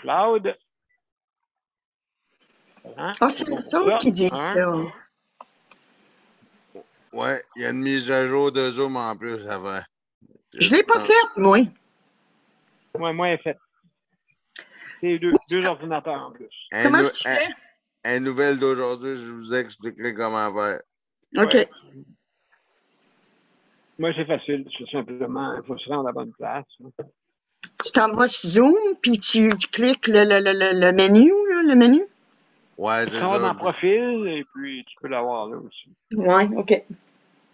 Cloud. Hein? Ah, c'est ça qui dit ça. Ouais, il y a une mise à jour de Zoom en plus avant. Je ne l'ai pas faite, moi. Moi, elle est faite. C'est deux ordinateurs en plus. Comment est-ce que tu fais? Une nouvelle d'aujourd'hui, je vous expliquerai comment faire. OK. Ouais. Moi, c'est facile. C'est simplement, il faut se rendre à la bonne place. Tu t'en vas sur Zoom, puis tu cliques le menu, là, le menu? Ouais, tu vas dans Profil, et puis tu peux l'avoir là aussi. Ouais, OK.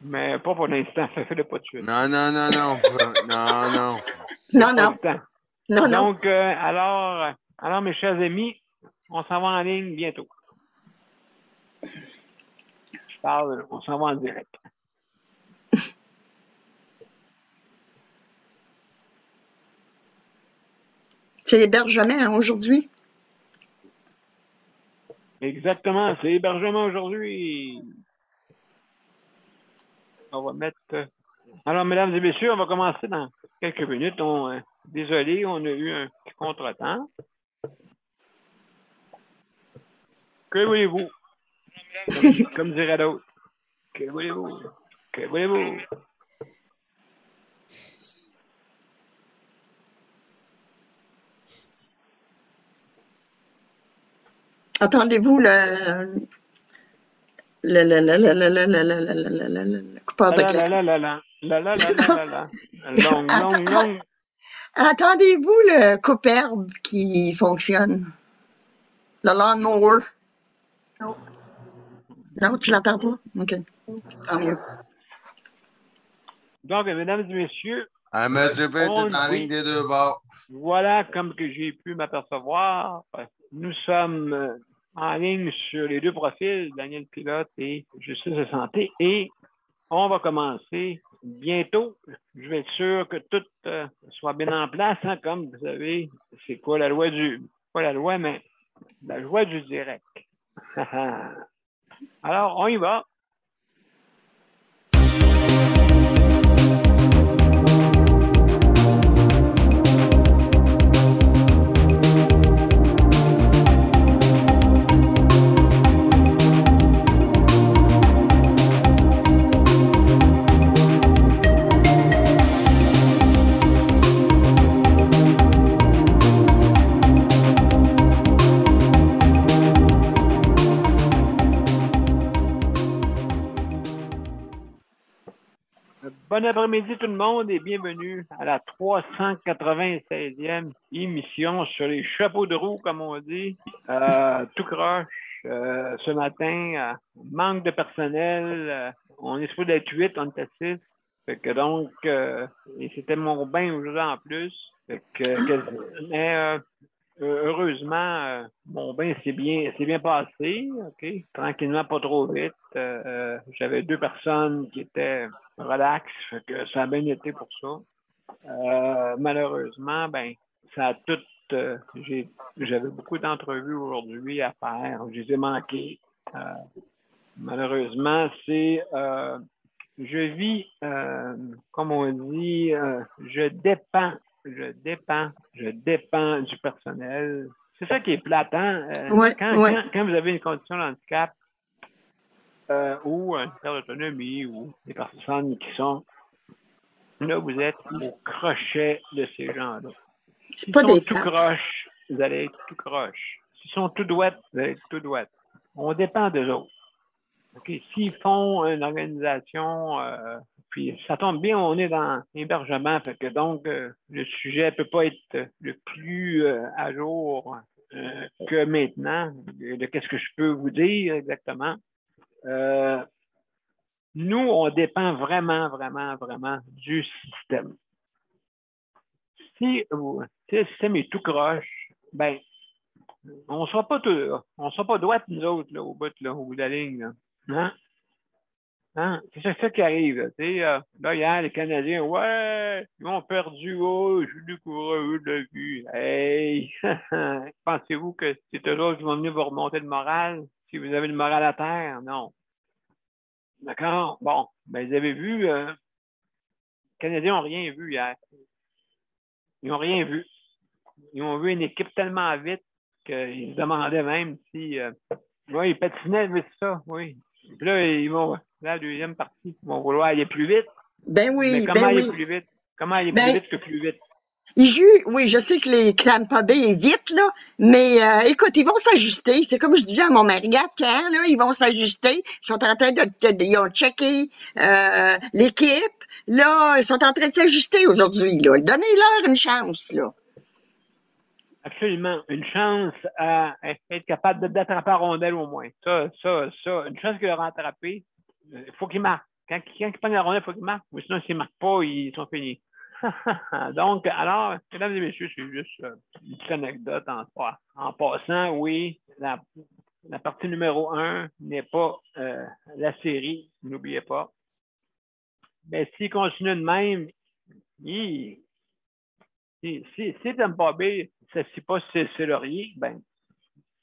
Mais pas pour l'instant, fais-le pas de suite. Non. non. Donc, alors, mes chers amis, on s'en va en ligne bientôt. Je parle, on s'en va en direct. C'est l'hébergement aujourd'hui? Exactement, c'est l'hébergement aujourd'hui. On va mettre... Alors, mesdames et messieurs, on va commencer dans quelques minutes. Désolé, on a eu un petit contretemps. Que voulez-vous? Comme dirait l'autre. Que voulez-vous? Que voulez-vous? Attendez-vous le coupeur de clair. Long. Attendez-vous le coupe-herbe qui fonctionne. Le lawnmower. Non, tu l'entends pas? OK. Tant mieux. Donc, mesdames et messieurs, Monsieur P, tout en ligne des deux bords. Voilà, comme que j'ai pu m'apercevoir, nous sommes en ligne sur les deux profils, Daniel Pilote et Justice et Santé, et on va commencer bientôt. Je vais être sûr que tout soit bien en place, hein, comme vous savez, c'est quoi la loi pas la loi, mais la loi du direct. Alors, on y va. Bon après-midi tout le monde et bienvenue à la 396e émission sur les chapeaux de roue, comme on dit. Tout croche. Ce matin, manque de personnel. On est supposé d'être 8, on était 6. Fait que donc, et c'était mon bain aujourd'hui en plus. Fait que, mais heureusement, mon bain s'est bien passé, OK? Tranquillement, pas trop vite. J'avais 2 personnes qui étaient relax, fait que ça a bien été pour ça. Malheureusement, ben, ça a tout. J'avais beaucoup d'entrevues aujourd'hui à faire. Je les ai manquées. Malheureusement, je vis, comme on dit, je dépends du personnel. C'est ça qui est plate, hein? Quand vous avez une condition de handicap ou une perte d'autonomie ou des personnes qui sont là, vous êtes au crochet de ces gens-là. S'ils sont tout croche, vous allez être tout croche. S'ils sont tout douettes, vous allez être tout douette. On dépend d'eux autres. Okay. S'ils font une organisation, puis ça tombe bien, on est dans l'hébergement, fait que donc le sujet ne peut pas être le plus à jour que maintenant. De qu'est-ce que je peux vous dire exactement? Nous, on dépend vraiment du système. Si le système est tout croche, ben, on ne sera pas droite, nous autres, là, au bout de la ligne. Là. Hein? Hein? C'est ça qui arrive. Là, hier, les Canadiens, ouais, ils ont perdu, oh, je suis décourageux de la vie. Hey! Pensez-vous que c'est eux autres qui vont venir vous remonter le moral? Si vous avez le moral à terre? Non. D'accord? Bon, ben, vous avez vu, les Canadiens n'ont rien vu hier. Ils n'ont rien vu. ils ont vu une équipe tellement vite qu'ils se demandaient même si... oui, ils patinaient, mais c'est ça, oui. Puis là, la deuxième partie, ils vont vouloir aller plus vite. Ben oui, mais comment aller plus vite? Comment aller plus vite que plus vite? Oui, je sais que les Tampa Bay est vite, là, mais écoute, ils vont s'ajuster. C'est comme je disais à mon mari, quand, là, ils vont s'ajuster. Ils sont en train ils ont checké l'équipe. Là, ils sont en train de s'ajuster aujourd'hui, là. Donnez-leur une chance, là. Absolument. Une chance à être capable d'attraper la rondelle au moins. Ça. Une chance qu'ils l'auront attrapé, il faut qu'ils marquent. Quand ils prennent la rondelle, il faut qu'ils marquent. Ou sinon, s'ils ne marquent pas, ils sont finis. Donc, alors, mesdames et messieurs, c'est juste une petite anecdote en passant. Oui, la partie numéro 1 n'est pas la série, n'oubliez pas. Mais s'il continue de même, si Tampa Bay ne s'assied pas sur le laurier, ben,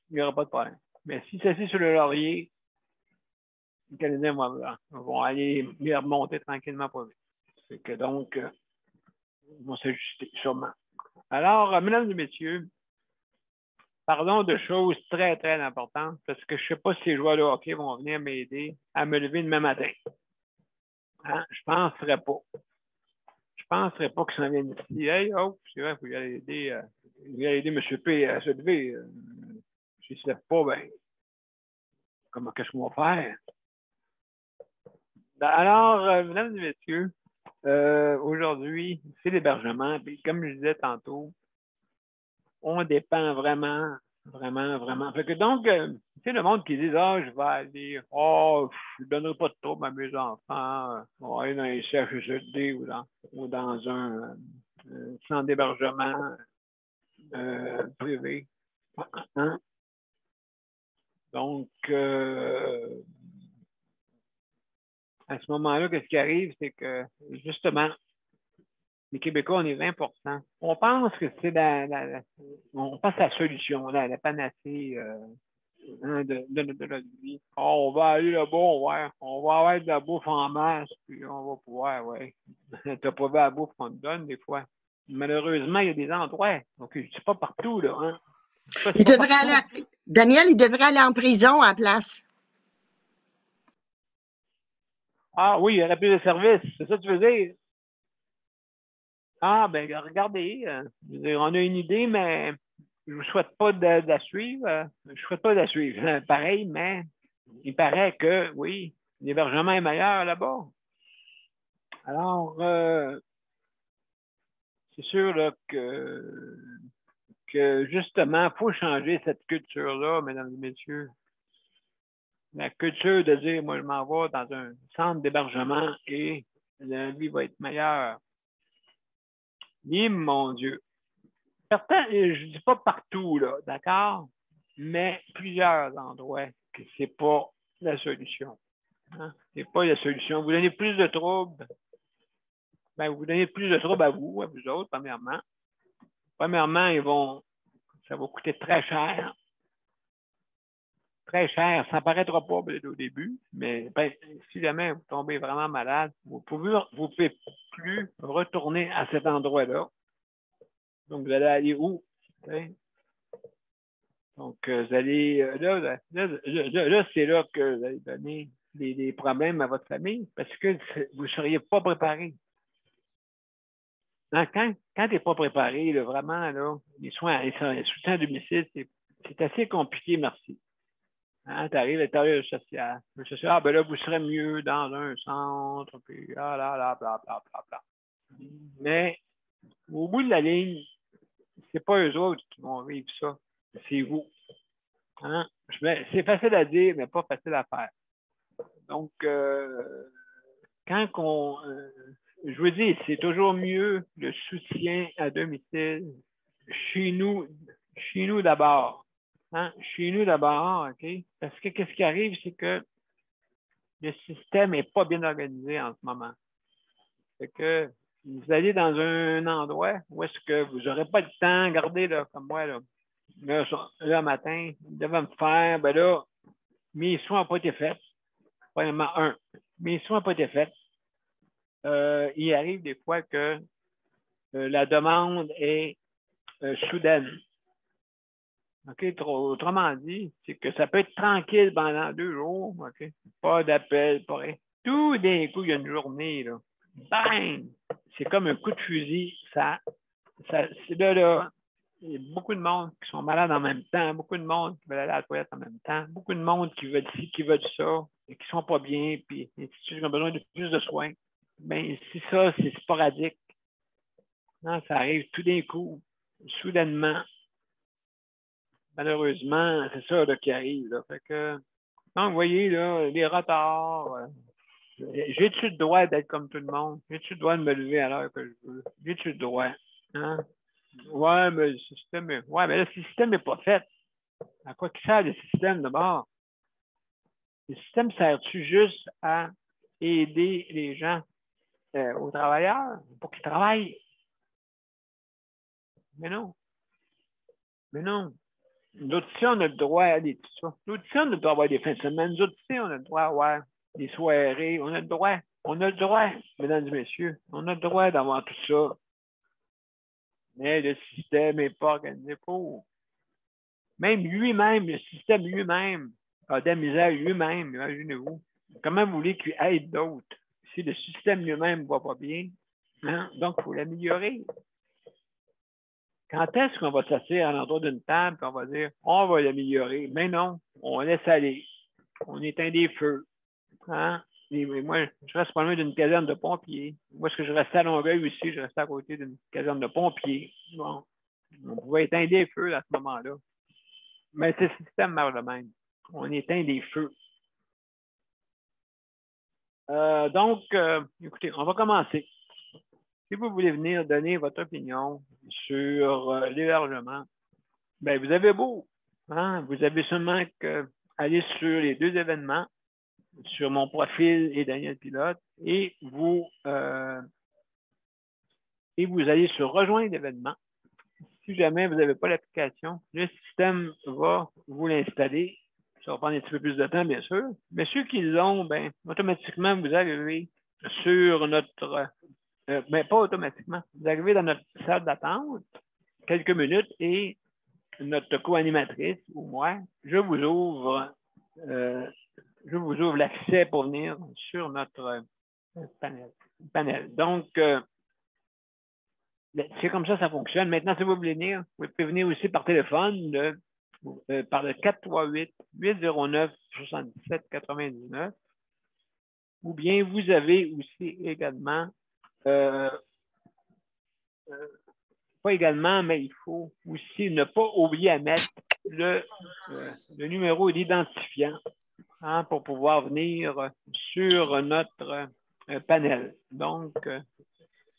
il n'y aura pas de problème. Mais s'il s'assied sur le laurier, les Canadiens vont aller les remonter tranquillement pas vite. C'est que donc, ils vont s'ajuster, sûrement. Alors, mesdames et messieurs, parlons de choses très, très importantes parce que je ne sais pas si les joueurs de hockey vont venir m'aider à me lever demain matin. Hein? Je ne penserais pas. Je ne penserais pas qu'ils s'en viennent ici. Hey, oh, c'est vrai, il faut y aller aider, M. P à se lever. S'il ne se lève pas, ben, qu'est-ce qu'on va faire? Alors, mesdames et messieurs, aujourd'hui, c'est l'hébergement. Puis, comme je disais tantôt, on dépend vraiment. Fait que donc, c'est le monde qui dit, je vais aller, je ne donnerai pas de trouble à mes enfants, on va aller dans les CHSLD ou dans un centre d'hébergement privé. Hein? Donc, à ce moment-là, qu'est-ce qui arrive, c'est que, justement, les Québécois, on est 20%. On pense que c'est on pense à la solution, la panacée de notre vie. On va aller là-bas, on va avoir de la bouffe en masse, puis on va pouvoir, ouais. T'as pas vu la bouffe qu'on te donne, des fois. Malheureusement, il y a des endroits. Donc, je ne dis pas partout, là. Hein. Daniel, il devrait aller en prison à la place. Ah oui, il y aurait plus de services. C'est ça que tu veux dire? Ah, ben regardez, on a une idée, mais je ne vous souhaite pas de la suivre. Je ne souhaite pas de la suivre. Pareil, mais il paraît que, oui, l'hébergement est meilleur là-bas. Alors, c'est sûr là, que justement, il faut changer cette culture-là, mesdames et messieurs. La culture de dire, moi, je m'en vais dans un centre d'hébergement et la vie va être meilleure. Et mon Dieu. Certains, je ne dis pas partout, là, d'accord? Mais plusieurs endroits que ce n'est pas la solution. Hein? Ce n'est pas la solution. Vous donnez plus de troubles. Ben, vous donnez plus de troubles à vous autres, premièrement. Premièrement, ça va coûter très cher. Très cher. Ça ne paraîtra pas au début, mais ben, si jamais vous tombez vraiment malade, vous ne pouvez plus retourner à cet endroit-là. Donc, vous allez aller où? Donc, vous allez, là, c'est là que vous allez donner des problèmes à votre famille parce que vous ne seriez pas préparé. Hein, quand tu n'es pas préparé, là, vraiment, là, les soutiens à domicile, c'est assez compliqué, merci. Hein, tu arrives à l'intérieur social. Ben là, vous serez mieux dans un centre, puis bla. Mais au bout de la ligne, c'est pas eux autres qui vont vivre ça. C'est vous. Hein? C'est facile à dire, mais pas facile à faire. Donc, je vous dis, c'est toujours mieux le soutien à domicile chez nous d'abord. Hein? Chez nous d'abord, OK? Parce que qu'est-ce qui arrive, c'est que le système n'est pas bien organisé en ce moment. C'est que vous allez dans un endroit où est-ce que vous n'aurez pas le temps, regardez là, comme moi, là, matin, il devait me faire, ben là, mes soins n'ont pas été faits. Premièrement, mes soins n'ont pas été faits. Il arrive des fois que la demande est soudaine. OK? Autrement dit, c'est que ça peut être tranquille pendant 2 jours. OK? Pas d'appel, pas rien. Tout d'un coup, il y a une journée, là. Bang! C'est comme un coup de fusil. C'est là, il y a beaucoup de monde qui sont malades en même temps, beaucoup de monde qui veulent aller à la toilette en même temps, beaucoup de monde qui veulent ci, qui veulent ça, et qui sont pas bien, puis qui ont besoin de plus de soins. Bien, si ça, c'est sporadique. Non, ça arrive tout d'un coup, soudainement. Malheureusement, c'est ça là, qui arrive. Là. Fait que, donc, vous voyez, là, les retards. J'ai-tu le droit d'être comme tout le monde? J'ai-tu le droit de me lever à l'heure que je veux? J'ai-tu le droit? Hein? Ouais, mais le système est... Ouais, mais le système n'est pas fait. À quoi qu'il sert le système d'abord? Le système sert-tu juste à aider les gens aux travailleurs pour qu'ils travaillent? Mais non. Mais non. Nous autres, ici, on a le droit à des ça. Nous autres, ici, on a le droit d'avoir des fins de semaine. Nous autres, ici, on a le droit d'avoir des soirées. On a le droit. On a le droit, mesdames et messieurs. On a le droit d'avoir tout ça. Mais le système n'est pas organisé pour. Même lui-même, le système lui-même a de la misère lui-même, imaginez-vous. Comment vous voulez qu'il aide d'autres si le système lui-même ne va pas bien? Hein? Donc, il faut l'améliorer. Quand est-ce qu'on va s'asseoir à l'endroit d'une table et on va dire on va l'améliorer? Mais non, on laisse aller. On éteint des feux. Hein? Et moi, je reste pas loin d'une caserne de pompiers. Moi, est-ce que je restais à Longueuil aussi? Je restais à côté d'une caserne de pompiers. Bon, on pouvait éteindre des feux à ce moment-là. Mais c'est le système meurt de même. On éteint des feux. Donc, écoutez, on va commencer. Si vous voulez venir donner votre opinion sur l'hébergement, ben vous avez beau. Hein? Vous avez seulement qu'aller sur les 2 événements, sur mon profil et Daniel Pilote, et vous allez sur rejoindre l'événement. Si jamais vous n'avez pas l'application, le système va vous l'installer. Ça va prendre un petit peu plus de temps, bien sûr. Mais ceux qui l'ont, ben, automatiquement, vous arrivez sur notre... mais pas automatiquement. Vous arrivez dans notre salle d'attente, quelques minutes, et notre co-animatrice, ou moi, je vous ouvre l'accès pour venir sur notre panel. Donc, c'est comme ça fonctionne. Maintenant, si vous voulez venir, vous pouvez venir aussi par téléphone par le 438-809-7799. Ou bien vous avez aussi également, pas également, mais il faut aussi ne pas oublier à mettre le numéro d'identifiant pour pouvoir venir sur notre panel. Donc,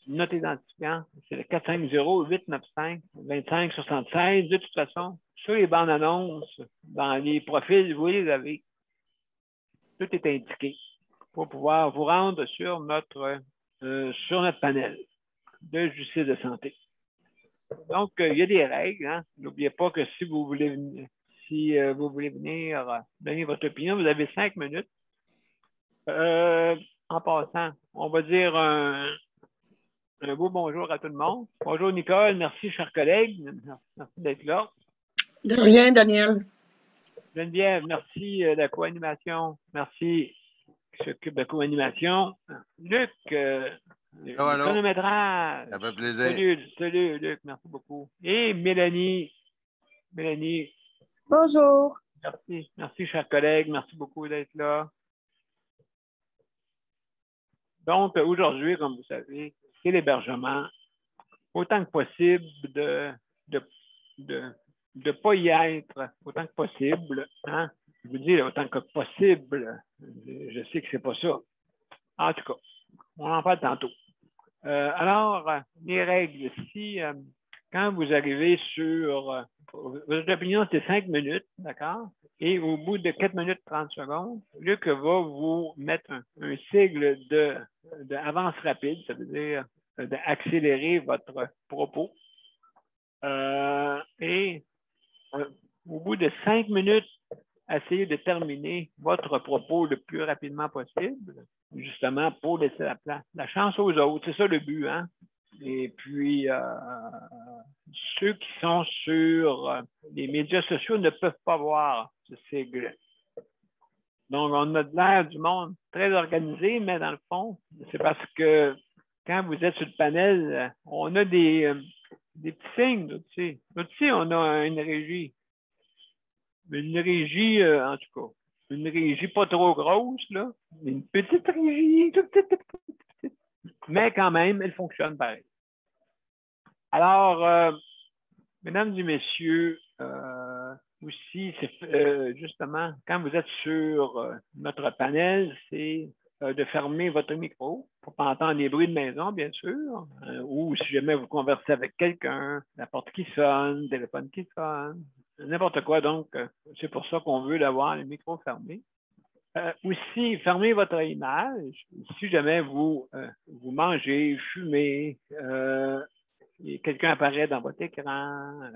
notre identifiant, c'est le 450-895-2576. De toute façon, sur les bandes annonces, dans les profils, vous les avez. Tout est indiqué pour pouvoir vous rendre sur notre panel de justice de santé. Donc, il y a des règles. Hein? N'oubliez pas que si vous voulez venir, donner votre opinion, vous avez 5 minutes. En passant, on va dire un beau bonjour à tout le monde. Bonjour Nicole, merci chers collègues. Merci d'être là. De rien, Daniel. Geneviève, merci de la co-animation. Merci qui s'occupe de la co-animation. Luc, le chronométrage. Ça fait plaisir. Salut Luc, merci beaucoup. Et Mélanie. Bonjour. Merci chers collègues, merci beaucoup d'être là. Donc, aujourd'hui, comme vous savez, c'est l'hébergement. Autant que possible de pas y être, autant que possible. Hein? Je vous dis, autant que possible, je sais que c'est pas ça. En tout cas, on en parle tantôt. Alors, les règles, quand vous arrivez sur... votre opinion, c'est 5 minutes, d'accord? Et au bout de 4 minutes 30 secondes, Luc va vous mettre un sigle d'avance rapide, ça veut dire d'accélérer votre propos. Et au bout de 5 minutes, essayez de terminer votre propos le plus rapidement possible, justement pour laisser la chance aux autres. C'est ça le but, hein? Et puis, ceux qui sont sur les médias sociaux ne peuvent pas voir ce sigle. Donc, on a de l'air du monde très organisé, mais dans le fond, c'est parce que quand vous êtes sur le panel, on a des petits signes là-dessus. Là-dessus, on a une régie. Une régie, en tout cas, une régie pas trop grosse, là. Une petite régie, toute petite. Mais quand même, elle fonctionne pareil. Alors, mesdames et messieurs, aussi, c'est justement, quand vous êtes sur notre panel, c'est de fermer votre micro pour ne pas entendre les bruits de maison, bien sûr, ou si jamais vous conversez avec quelqu'un, la porte qui sonne, le téléphone qui sonne, n'importe quoi. Donc, c'est pour ça qu'on veut avoir le micro fermé. Aussi, fermez votre image. Si jamais vous mangez, fumez, et quelqu'un apparaît dans votre écran,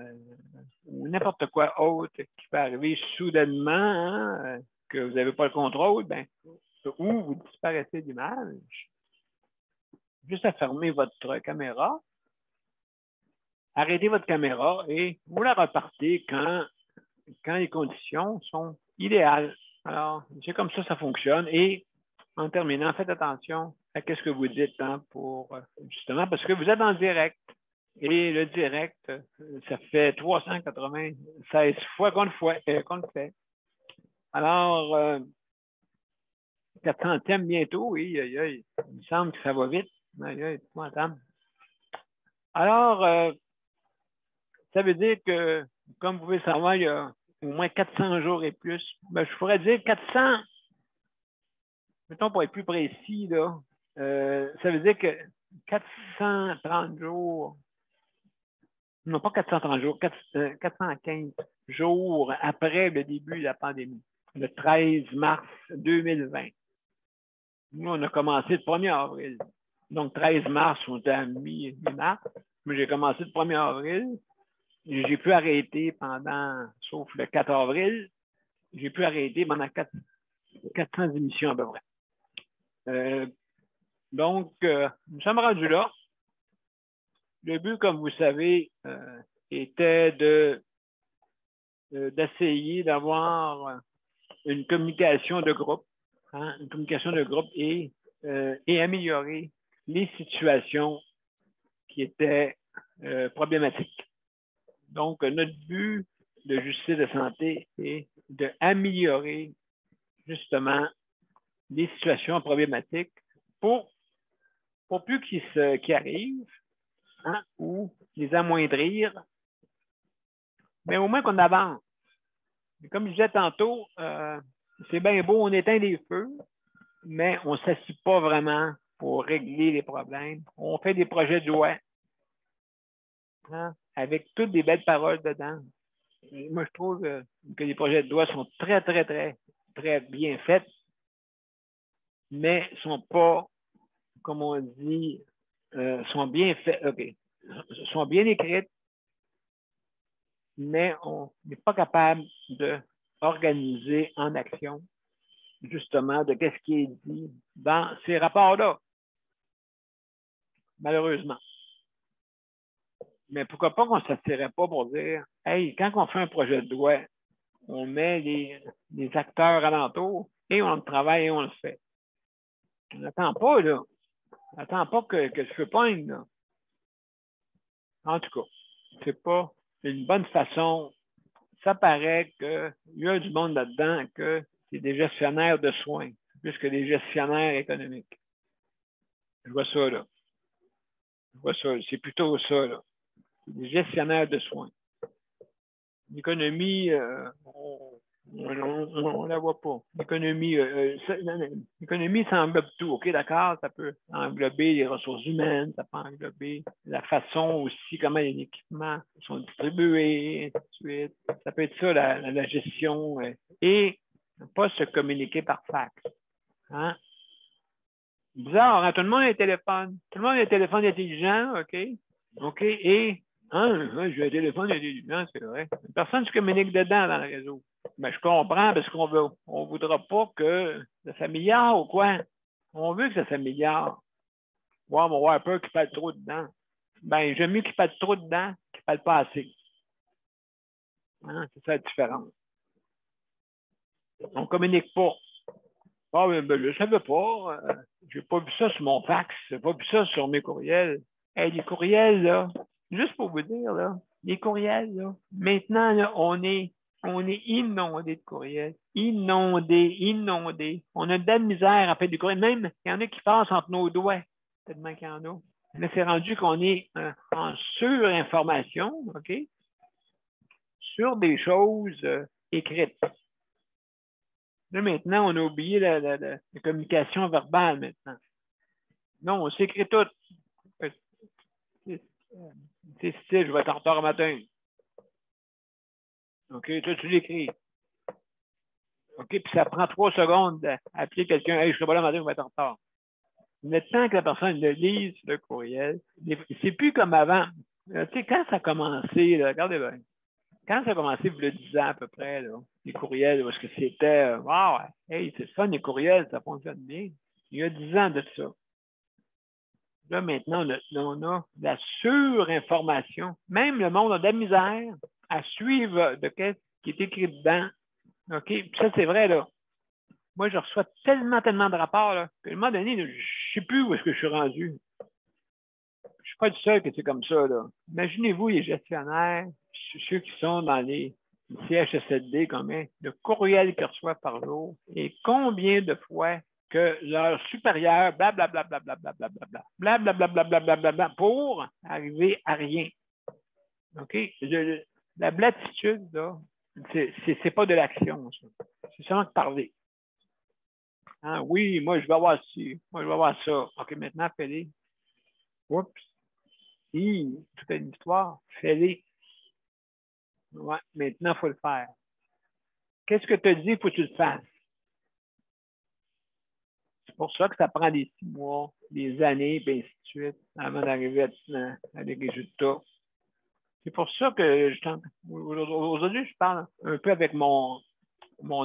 ou n'importe quoi autre qui peut arriver soudainement, hein, que vous n'avez pas le contrôle, ben, ou vous disparaissez d'image, juste à fermer votre caméra, arrêtez votre caméra et vous la repartez quand les conditions sont idéales. Alors, c'est comme ça fonctionne. Et en terminant, faites attention à ce que vous dites, hein, justement, parce que vous êtes en direct. Et le direct, ça fait 396 fois qu'on le fait. Alors, 400e bientôt, oui, il me semble que ça va vite. Alors, ça veut dire que, comme vous pouvez savoir, il y a au moins 400 jours et plus. Ben, je pourrais dire 400, mettons pour être plus précis, là, ça veut dire que 430 jours, non pas 430 jours, 415 jours après le début de la pandémie, le 13 mars 2020. Nous, on a commencé le 1er avril. Donc, 13 mars, on était à mi-mars. Mais j'ai commencé le 1er avril. J'ai pu arrêter sauf le 4 avril, j'ai pu arrêter pendant 400 émissions à peu près. Donc, nous sommes rendus là. Le but, comme vous savez, était d'essayer d'avoir une communication de groupe, hein, et améliorer les situations qui étaient problématiques. Donc, notre but de justice de santé est d'améliorer justement les situations problématiques pour plus qu'ils arrivent, hein, ou les amoindrir, mais au moins qu'on avance. Et comme je disais tantôt, c'est bien beau, on éteint les feux, mais on ne s'assied pas vraiment pour régler les problèmes. On fait des projets de loi, hein, avec toutes des belles paroles dedans. Et moi, je trouve que les projets de loi sont très, très, très, très bien faits, mais ne sont pas, comme on dit, sont bien faits, sont bien écrites, mais on n'est pas capable d'organiser en action, justement, de qu'est-ce qui est dit dans ces rapports-là, malheureusement. Mais pourquoi pas qu'on ne s'assirait pas pour dire, hey, quand on fait un projet de loi, on met les acteurs alentours et on le travaille et on le fait. On n'attend pas, là. On n'attend pas que le feu pogne, là. En tout cas, c'est pas une bonne façon. Ça paraît qu'il y a du monde là-dedans que c'est des gestionnaires de soins, plus que des gestionnaires économiques. Je vois ça, là. Je vois ça. C'est plutôt ça, là. Des gestionnaires de soins. L'économie, on la voit pas. L'économie, ça englobe tout. OK, d'accord? Ça peut englober les ressources humaines, ça peut englober la façon aussi, comment les équipements sont distribués, et ainsi de suite. Ça peut être ça, la gestion. Et pas se communiquer par fax. Hein? Bizarre, hein? Tout le monde a un téléphone. Tout le monde a un téléphone intelligent, OK? OK, et j'ai un téléphone intelligent, c'est vrai. Personne ne se communique dedans dans le réseau. Mais je comprends parce qu'on ne voudra pas que ça s'améliore ou quoi. On veut que ça s'améliore. Ouais, on va avoir peur qu'il fasse trop dedans. ben, j'aime mieux qu'il parle trop dedans qu'il parle pas assez. Hein? C'est ça la différence. On ne communique pas. Ah, ben, je ne savais pas. J'ai pas vu ça sur mon fax. J'ai pas vu ça sur mes courriels. Hey, les courriels, là, juste pour vous dire, là, les courriels, là, maintenant, là, on est inondé de courriels. Inondé. On a de la misère à faire du courriel. Même, il y en a qui passent entre nos doigts. Tellement qu'il y en a. Là, c'est rendu qu'on est en surinformation, OK? Sur des choses écrites. Là, maintenant, on a oublié la communication verbale maintenant. Non, on s'écrit tout. C'est style, je vais être en retard au matin. OK, toi, tu l'écris. OK, puis ça prend 3 secondes d'appeler quelqu'un. Hey, je serai pas là le matin, je vais être en retard. Le temps que la personne le lise, le courriel, c'est plus comme avant. Tu sais, quand ça a commencé, là, regardez bien, quand ça a commencé, il y a 10 ans à peu près, là, les courriels, parce que c'était, wow, hey, c'est fun, les courriels, ça fonctionne bien. Il y a 10 ans de ça. Là, maintenant, on a de la surinformation. Même le monde a de la misère à suivre de ce qui est écrit dedans. OK? Puis ça, c'est vrai, là. Moi, je reçois tellement de rapports, là, qu'à un moment donné, là, je ne sais plus où est-ce que je suis rendu. Je ne suis pas du seul que c'est comme ça, là. Imaginez-vous les gestionnaires, ceux qui sont dans les CHSLD, combien de courriels qu'ils reçoivent par jour et combien de fois que leur supérieur, blablabla, pour arriver à rien. OK? La blatitude, là, c'est pas de l'action, ça. C'est seulement de parler. Hein? Oui, moi, je vais avoir ci, moi, je vais avoir ça. OK, maintenant, fais-les. Oups. Si, toute une histoire, fais-les. Ouais, maintenant, il faut le faire. Qu'est-ce que tu as dit, il faut que tu le fasses. C'est pour ça que ça prend des 6 mois, des années, et ainsi de suite, avant d'arriver à des résultats. C'est pour ça que aujourd'hui, je parle un peu avec mon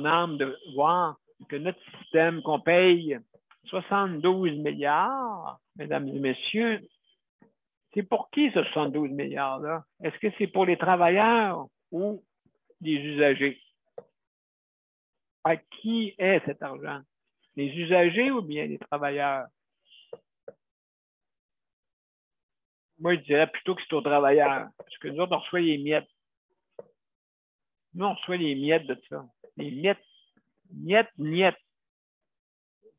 âme de voir que notre système, qu'on paye 72 milliards, mesdames et messieurs, c'est pour qui ce 72 milliards-là? Est-ce que c'est pour les travailleurs ou les usagers? À qui est cet argent? Les usagers ou bien les travailleurs? Moi, je dirais plutôt que c'est aux travailleurs. Parce que nous autres, on reçoit les miettes. Nous, on reçoit les miettes de ça. Les miettes.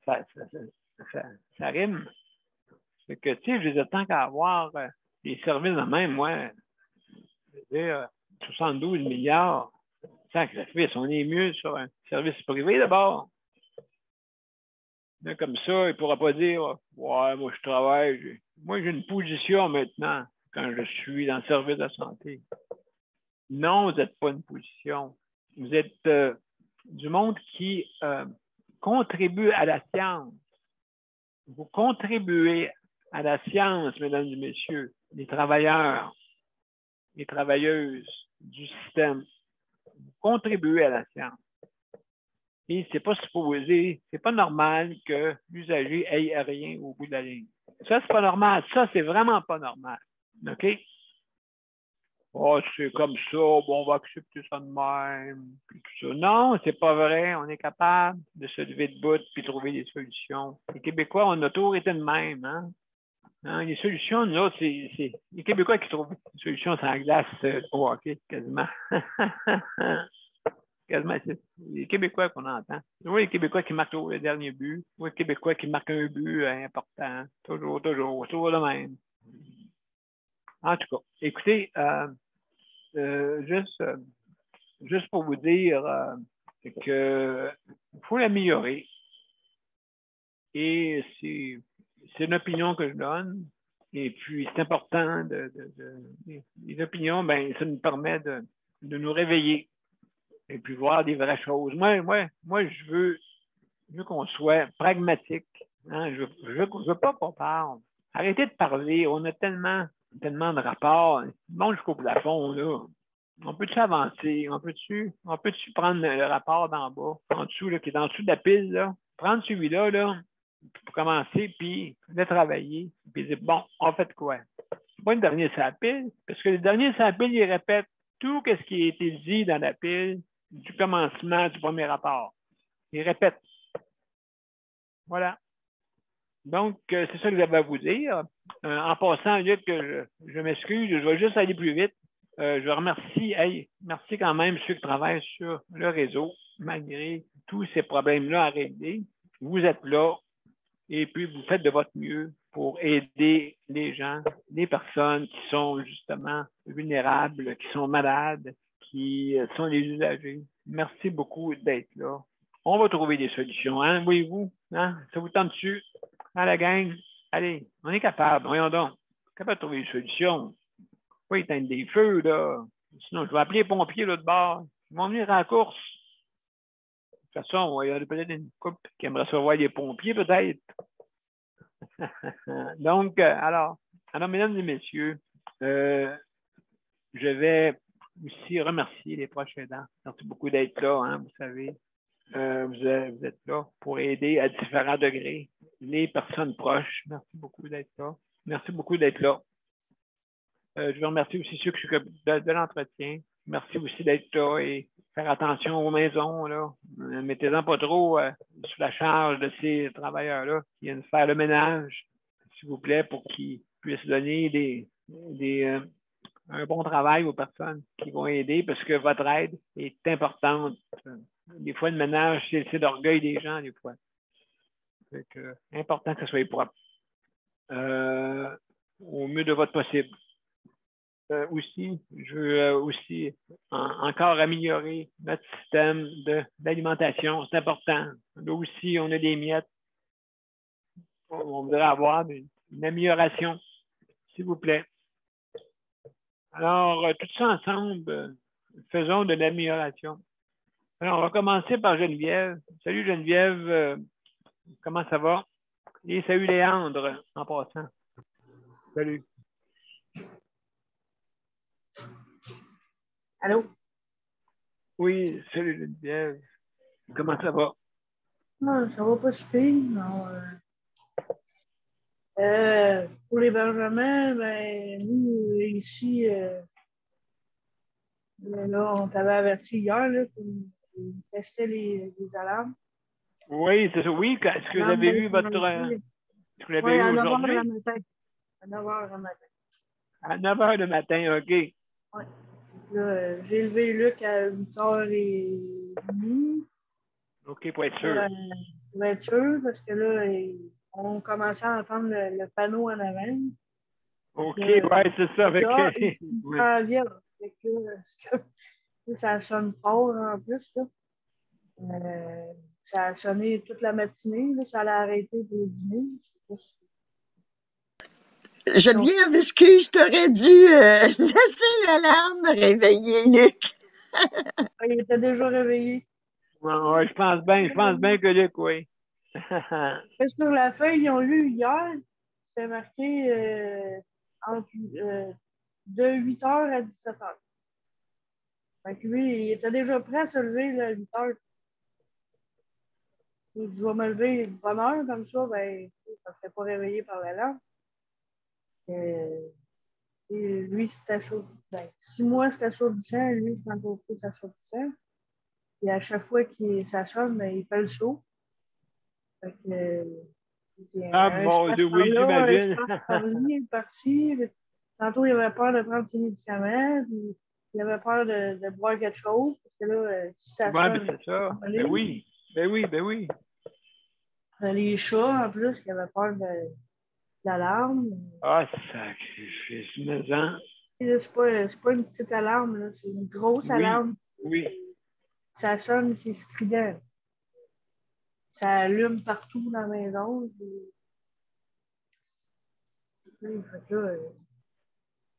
Ça rime. C'est que, tu sais, je les attends qu'à avoir des services de même, moi. Je veux dire, 72 milliards. Sacrifice, on est mieux sur un service privé d'abord. Comme ça, il ne pourra pas dire ouais, moi je travaille. Moi, j'ai une position maintenant quand je suis dans le service de la santé. Non, vous n'êtes pas une position. Vous êtes du monde qui contribue à la science. Vous contribuez à la science, mesdames et messieurs, les travailleurs, les travailleuses du système. Vous contribuez à la science. Et c'est pas supposé, c'est pas normal que l'usager ait rien au bout de la ligne. Ça, c'est pas normal. Ça, c'est vraiment pas normal. OK? Oh, c'est comme ça, bon, on va accepter ça de même. Puis tout ça. Non, c'est pas vrai. On est capable de se lever de bout puis trouver des solutions. Les Québécois, on a toujours été de même, hein? Les solutions, nous autres, c'est les Québécois qui trouvent des solutions sans glace au hockey, quasiment. Quasiment, c'est les Québécois qu'on entend. Oui, les Québécois qui marquent le dernier but. Oui, les Québécois qui marquent un but important. Toujours le même. En tout cas, écoutez, juste pour vous dire qu'il faut l'améliorer. Et c'est une opinion que je donne. Et puis, c'est important les opinions, ben, ça nous permet de nous réveiller et puis voir des vraies choses. Moi, je veux qu'on soit pragmatique. Hein? Je veux pas qu'on parle. Arrêtez de parler. On a tellement de rapports. Bon, jusqu'au plafond, là. On peut-tu avancer? On peut-tu prendre le rapport d'en bas, en dessous, là, qui est en dessous de la pile, là? Prendre celui-là, là, pour commencer, puis le travailler, puis dire, bon, on fait quoi? c'est pas le dernier sur la pile, parce que le dernier sur la pile, il répète tout ce qui a été dit dans la pile du commencement du premier rapport. Il répète. Voilà. Donc, c'est ça que j'avais à vous dire. En passant, Luc, je m'excuse, je vais juste aller plus vite. Je remercie, merci quand même ceux qui travaillent sur le réseau, malgré tous ces problèmes-là à régler. Vous êtes là et puis vous faites de votre mieux pour aider les gens, les personnes qui sont justement vulnérables, qui sont malades, qui sont les usagers. Merci beaucoup d'être là. On va trouver des solutions, hein, voyez-vous? Hein? Ça vous tente dessus? Hein, la gang? Allez, on est capable, voyons donc. Capable de trouver des solutions. Pas éteindre des feux, là. Sinon, je vais appeler les pompiers là de bord. Ils vont venir à la course. De toute façon, il y a peut-être une couple qui aimerait savoir les pompiers, peut-être. Donc, alors, mesdames et messieurs, je vais aussi remercier les proches aidants. Merci beaucoup d'être là, hein, vous savez. Vous êtes là pour aider à différents degrés les personnes proches. Merci beaucoup d'être là. Merci beaucoup d'être là. Je veux remercier aussi ceux qui s'occupent de l'entretien. Merci aussi d'être là et faire attention aux maisons. Là. Mettez-en pas trop sous la charge de ces travailleurs-là qui viennent faire le ménage, s'il vous plaît, pour qu'ils puissent donner un bon travail aux personnes qui vont aider parce que votre aide est importante. Des fois, le ménage, c'est l'orgueil des gens, des fois. C'est important que ça soit propre. Au mieux de votre possible. Aussi, je veux aussi encore améliorer notre système d'alimentation. C'est important. Là aussi, on a des miettes. On voudrait avoir une amélioration, s'il vous plaît. Alors, tout ça ensemble, faisons de l'amélioration. Alors, on va commencer par Geneviève. Salut Geneviève, comment ça va? Et salut Léandre, en passant. Salut. Allô? Oui, salut Geneviève. Comment ça va? Non, ça va pas si pire. Non, pour l'hébergement, ben, nous, ici, là, on t'avait averti hier là, qu'on testait les alarmes. Oui, c'est ça. Oui, est-ce que vous avez eu votre... Est-ce que vous l'avez eu aujourd'hui? À 9h le matin. À 9h le matin. À 9h le matin, OK. Oui. Là, j'ai levé Luc à 8h30. OK, pour être sûr. Pour être sûr, parce que là, on commençait à entendre le panneau en avant. OK, oui, c'est ça. Avec... Ça sonne fort en plus. Là. Ça a sonné toute la matinée. Là. Ça allait arrêter pour le dîner. Geneviève, excuse, t'aurais dû laisser l'alarme réveiller Luc. Il était déjà réveillé. Ouais, je pense bien que Luc, oui. Sur la feuille, ils ont lu hier, c'était marqué de 8h à 17h. Fait que lui, il était déjà prêt à se lever là, à 8h. Il dit, je vais me lever de bonne heure, comme ça, ben, ça ne serait pas réveillé par l'alarme. Et lui, c'était chaud. Ben, si moi, c'était assourdissant, lui, c'est encore plus assourdissant. Et à chaque fois qu'il s'assomme, ben, il fait le saut. Fait que, bon Dieu, oui, j'imagine. Il est parti. Tantôt, il avait peur de prendre ses médicaments. Puis, il avait peur de boire quelque chose. Parce que là, si ça sonne, c'est ça. Ben oui. Les chats, en plus, il avait peur de l'alarme. Ah, sacrifice, maison. C'est pas une petite alarme, c'est une grosse alarme. Oui. Ça sonne, c'est strident. Ça allume partout dans la maison. Fait que là,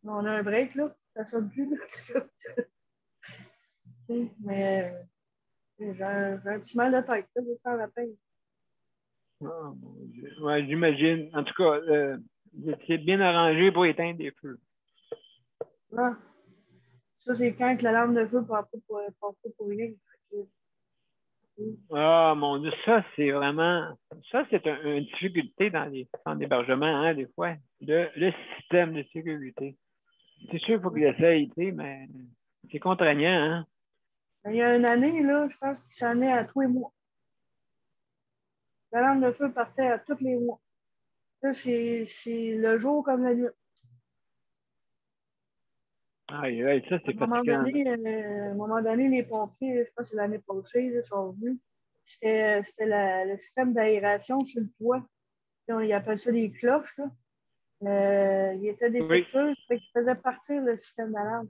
on a un break, là. Ça sonne plus, là. Mais j'ai un petit mal de tête, là, je vais faire la peine. Oh, mon Dieu. Ouais, j'imagine. En tout cas, c'est bien arrangé pour éteindre des feux. Ah. Ça, c'est quand l'alarme de feu part pas pour rien. Ah, mon Dieu, ça, c'est vraiment... Ça, c'est une difficulté dans les centres d'hébergement, hein, des fois. Le système de sécurité. C'est sûr qu'il faut qu'ils essayent, mais c'est contraignant, hein? Il y a une année, là, je pense qu'il s'en est à tous les mois. L'alarme de feu partait à tous les mois. Ça, c'est le jour comme la nuit. Aïe, aïe, ça, c'est fatigant. À un moment donné, les pompiers, je pense que c'est l'année passée, là, sont venus. C'était le système d'aération sur le toit. Ils appellent ça des cloches. Là. Il était défectueux, fait qu'ils faisaient partir le système d'alarme.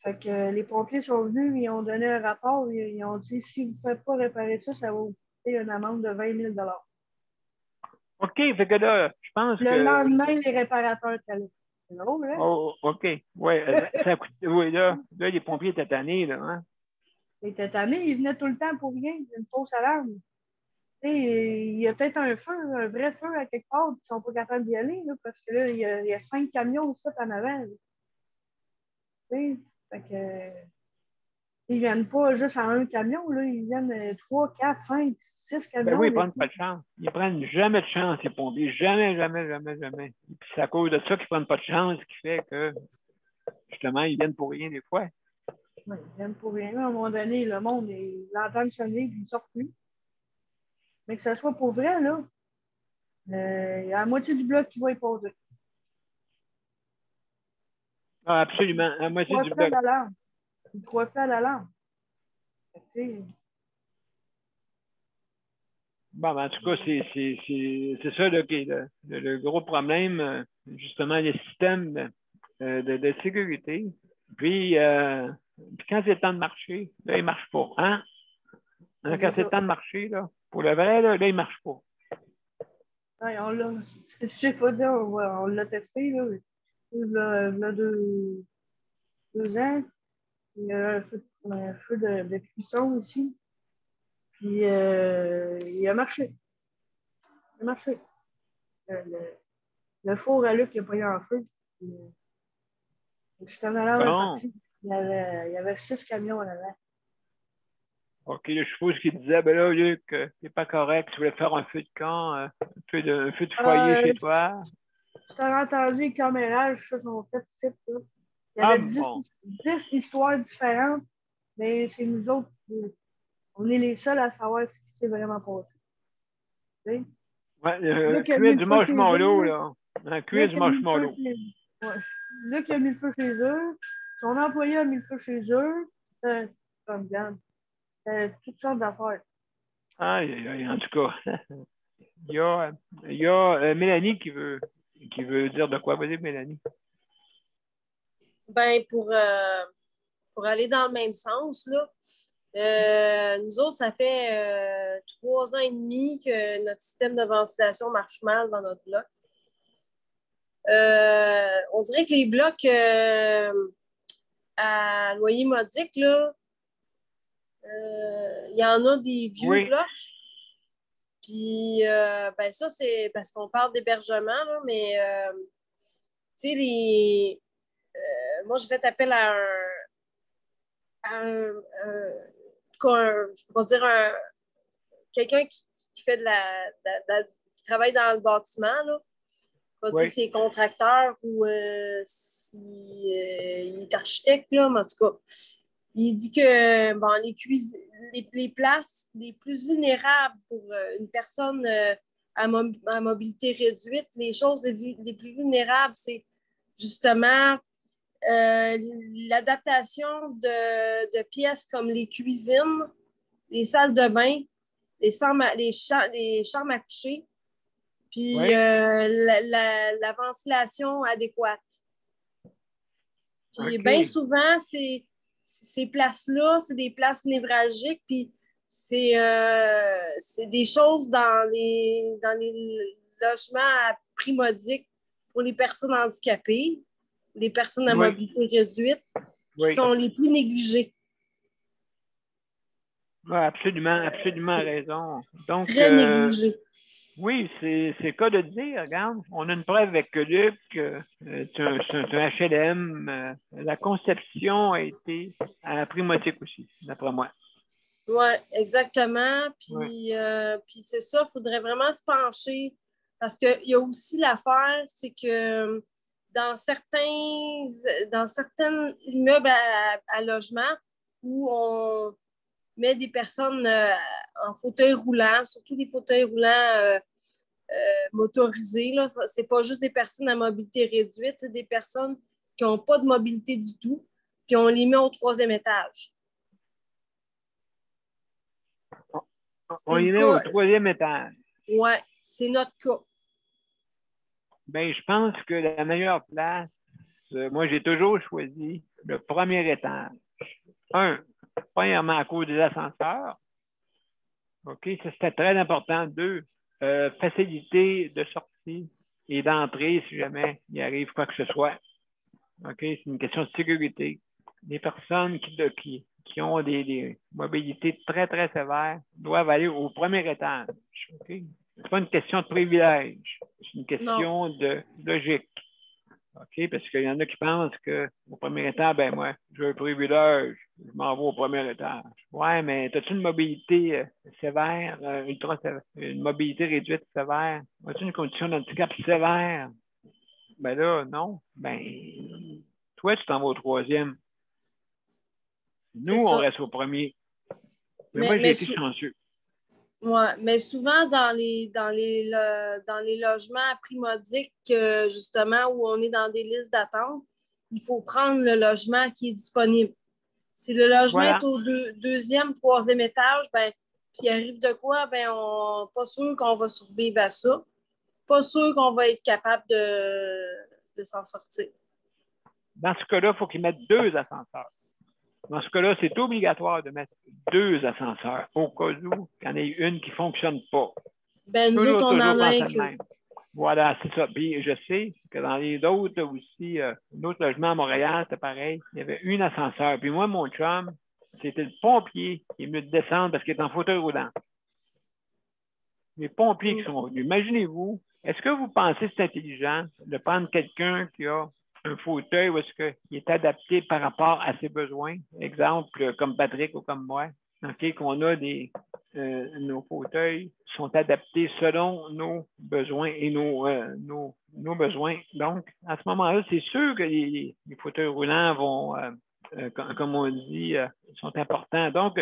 Fait que les pompiers sont venus, ils ont donné un rapport, ils ont dit si vous ne faites pas réparer ça, ça va vous coûter une amende de 20 000 $. OK, fait que là, je pense que... Le lendemain, les réparateurs étaient là. C'est drôle, hein? Oh, OK. Oui, ça coûte... Oui, là, les pompiers étaient tannés, là, hein? Ils étaient tannés, ils venaient tout le temps pour rien, une fausse alarme. Il y a peut-être un feu, un vrai feu à quelque part, ils ne sont pas capables d'y aller, là, parce que là, il y a 5 camions aussi en avant. Fait que, ils ne viennent pas juste en un camion, là, ils viennent 3, 4, 5, 6 camions. Ben oui, ils ne prennent pas de chance. Ils ne prennent jamais de chance, les pompiers. Jamais, jamais, jamais, jamais. Et puis c'est à cause de ça qu'ils ne prennent pas de chance qui fait que, justement, ils viennent pour rien des fois. Oui, ils viennent pour rien. À un moment donné, le monde, l'entend sonner, puis ils ne sortent plus. Mais que ce soit pour vrai, là, il y a la moitié du bloc qui va y poser. Ah, absolument. La moitié du bloc. Il croit faire l'alarme. Bon, ben, en tout cas, c'est ça là, qui est le gros problème, justement, les systèmes de sécurité. Puis quand c'est le temps de marcher, là, ils ne marchent pas. Hein? Quand c'est le temps de marcher, là, pour le vrai, là, ils ne marchent pas. Ouais, je sais pas dire, on l'a testé, là. Il y a 2 ans. Il y a un feu de cuisson ici. Puis il a marché. Il a marché. Le four à Luc, il a pas eu en feu. J'étais en allant parti. Il y avait 6 camions en avant. OK, là, je suppose qu'il disait, ben là, Luc, c'est pas correct, tu voulais faire un feu de camp, un feu de foyer chez toi. Tu as entendu les cammérages, ça, sont faits ici. Il y avait 10 histoires différentes, mais c'est nous autres, on est les seuls à savoir ce qui s'est vraiment passé. Tu sais? Ouais, cuire du marshmallow, là. Cuire du marshmallow. Luc a mis le feu chez eux. Son employé a mis le feu chez eux. Comme regarde. Toutes sortes d'affaires. Aïe, en tout cas. Il y a Mélanie qui veut dire de quoi. Vas-y, Mélanie. Ben, pour aller dans le même sens, là, nous autres, ça fait 3 ans et demi que notre système de ventilation marche mal dans notre bloc. On dirait que les blocs à loyer modique, là, il y en a des vieux blocs. Puis, ben ça, c'est parce qu'on parle d'hébergement, là, mais, tu sais, moi, je fait appel à je peux dire quelqu'un qui fait qui travaille dans le bâtiment, là. Pas dire si c'est contracteur ou s'il est architecte, là, mais en tout cas, il dit que les places les plus vulnérables pour une personne à mobilité réduite, les choses les plus vulnérables, c'est justement l'adaptation de pièces comme les cuisines, les salles de bain, les chambres à coucher, puis la ventilation adéquate. Puis bien souvent, ces places-là, c'est des places névralgiques, puis c'est des choses dans les logements à prix modique pour les personnes handicapées, les personnes à mobilité réduite, qui sont les plus négligées. Oui, absolument raison. Donc, très négligé. Oui, c'est le cas de dire, regarde, on a une preuve avec Luc, c'est un HLM, la conception a été à prix modique aussi, d'après moi. Oui, exactement. Puis, Ouais. puis c'est ça, il faudrait vraiment se pencher. Parce qu'il y a aussi l'affaire, c'est que dans certains immeubles à logement où on met des personnes en fauteuil roulant, surtout des fauteuils roulants motorisés, là, c'est pas juste des personnes à mobilité réduite, c'est des personnes qui n'ont pas de mobilité du tout, puis on les met au 3e étage. On les met au 3e étage. Oui, c'est notre cas. Ben, je pense que la meilleure place, moi, j'ai toujours choisi le 1er étage. Premièrement, à cause des ascenseurs. OK, ça, c'était très important. 2, facilité de sortie et d'entrée si jamais il arrive quoi que ce soit. OK, c'est une question de sécurité. Les personnes qui ont des mobilités très, très sévères doivent aller au 1er étage. OK? Ce n'est pas une question de privilège, c'est une question de logique. OK? Parce qu'il y en a qui pensent qu'au 1er étage, ben moi, j'ai un privilège, je m'en vais au 1er étage. Ouais, mais as-tu une mobilité sévère, ultra sévère, une mobilité réduite sévère? As-tu une condition d'handicap sévère? Ben là, non. Ben, toi, tu t'en vas au 3e. Nous, on reste au 1er. Mais moi, j'ai été chanceux. Oui, mais souvent dans les logements à prix modique, justement, où on est dans des listes d'attente, il faut prendre le logement qui est disponible. Si le logement est au 2e, 3e étage, ben, puis il arrive de quoi, ben, pas sûr qu'on va survivre à ça. Pas sûr qu'on va être capable de s'en sortir. Dans ce cas-là, il faut qu'ils mettent 2 ascenseurs. Dans ce cas-là, c'est obligatoire de mettre 2 ascenseurs au cas où il y en ait une qui ne fonctionne pas. Ben, nous autres, on en a un que... Voilà, c'est ça. Puis je sais que dans les autres aussi, d'autres logements à Montréal, c'était pareil. Il y avait un ascenseur. Puis moi, mon chum, c'était le pompier qui est venu descendre parce qu'il est en fauteuil roulant. Les pompiers qui sont venus. Imaginez-vous, est-ce que vous pensez que c'est intelligent de prendre quelqu'un qui a un fauteuil où est-ce qu'il est adapté par rapport à ses besoins? Exemple, comme Patrick ou comme moi, okay, qu'on a nos fauteuils sont adaptés selon nos besoins et nos besoins. Donc, à ce moment-là, c'est sûr que les fauteuils roulants vont, comme on dit, sont importants. Donc,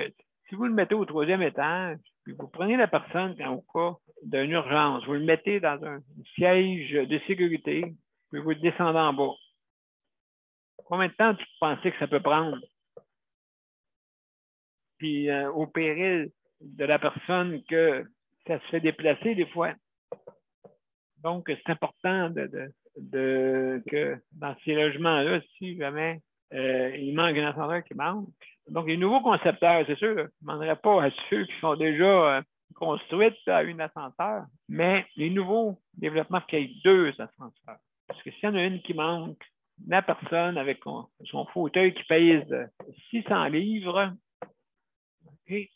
si vous le mettez au 3e étage, puis vous prenez la personne au cas d'une urgence, vous le mettez dans un siège de sécurité, puis vous le descendez en bas. Combien de temps tu pensais que ça peut prendre? Puis au péril de la personne que ça se fait déplacer des fois. Donc, c'est important que dans ces logements-là, si jamais il manque un ascenseur qui manque. Donc, les nouveaux concepteurs, c'est sûr, je ne demanderai pas à ceux qui sont déjà construits à une ascenseur, mais les nouveaux développements, qu'il y ait 2 ascenseurs. Parce que s'il y en a une qui manque, la personne avec son fauteuil qui pèse 600 livres, okay,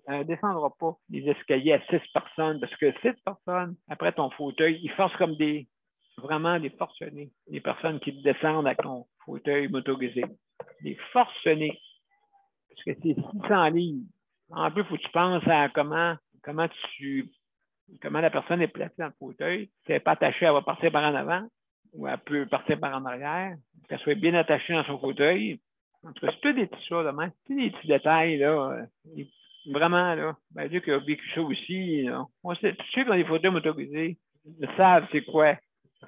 elle ne descendra pas les escaliers à 6 personnes, parce que 6 personnes, après ton fauteuil, ils forcent comme vraiment des forcenés, des personnes qui descendent avec ton fauteuil motorisé. Des forcenés. Parce que c'est 600 livres. En plus, il faut que tu penses à comment la personne est placée dans le fauteuil. Si elle n'est pas attachée, elle va partir par en avant ou elle peut partir par en arrière. Qu'elle soit bien attachée dans son fauteuil. En tout cas, c'est tout des petits choses, c'est des petits détails, là. Vraiment, là, ben, Dieu qui a vécu ça aussi. Tous ceux qui ont des fauteuils motorisés savent c'est quoi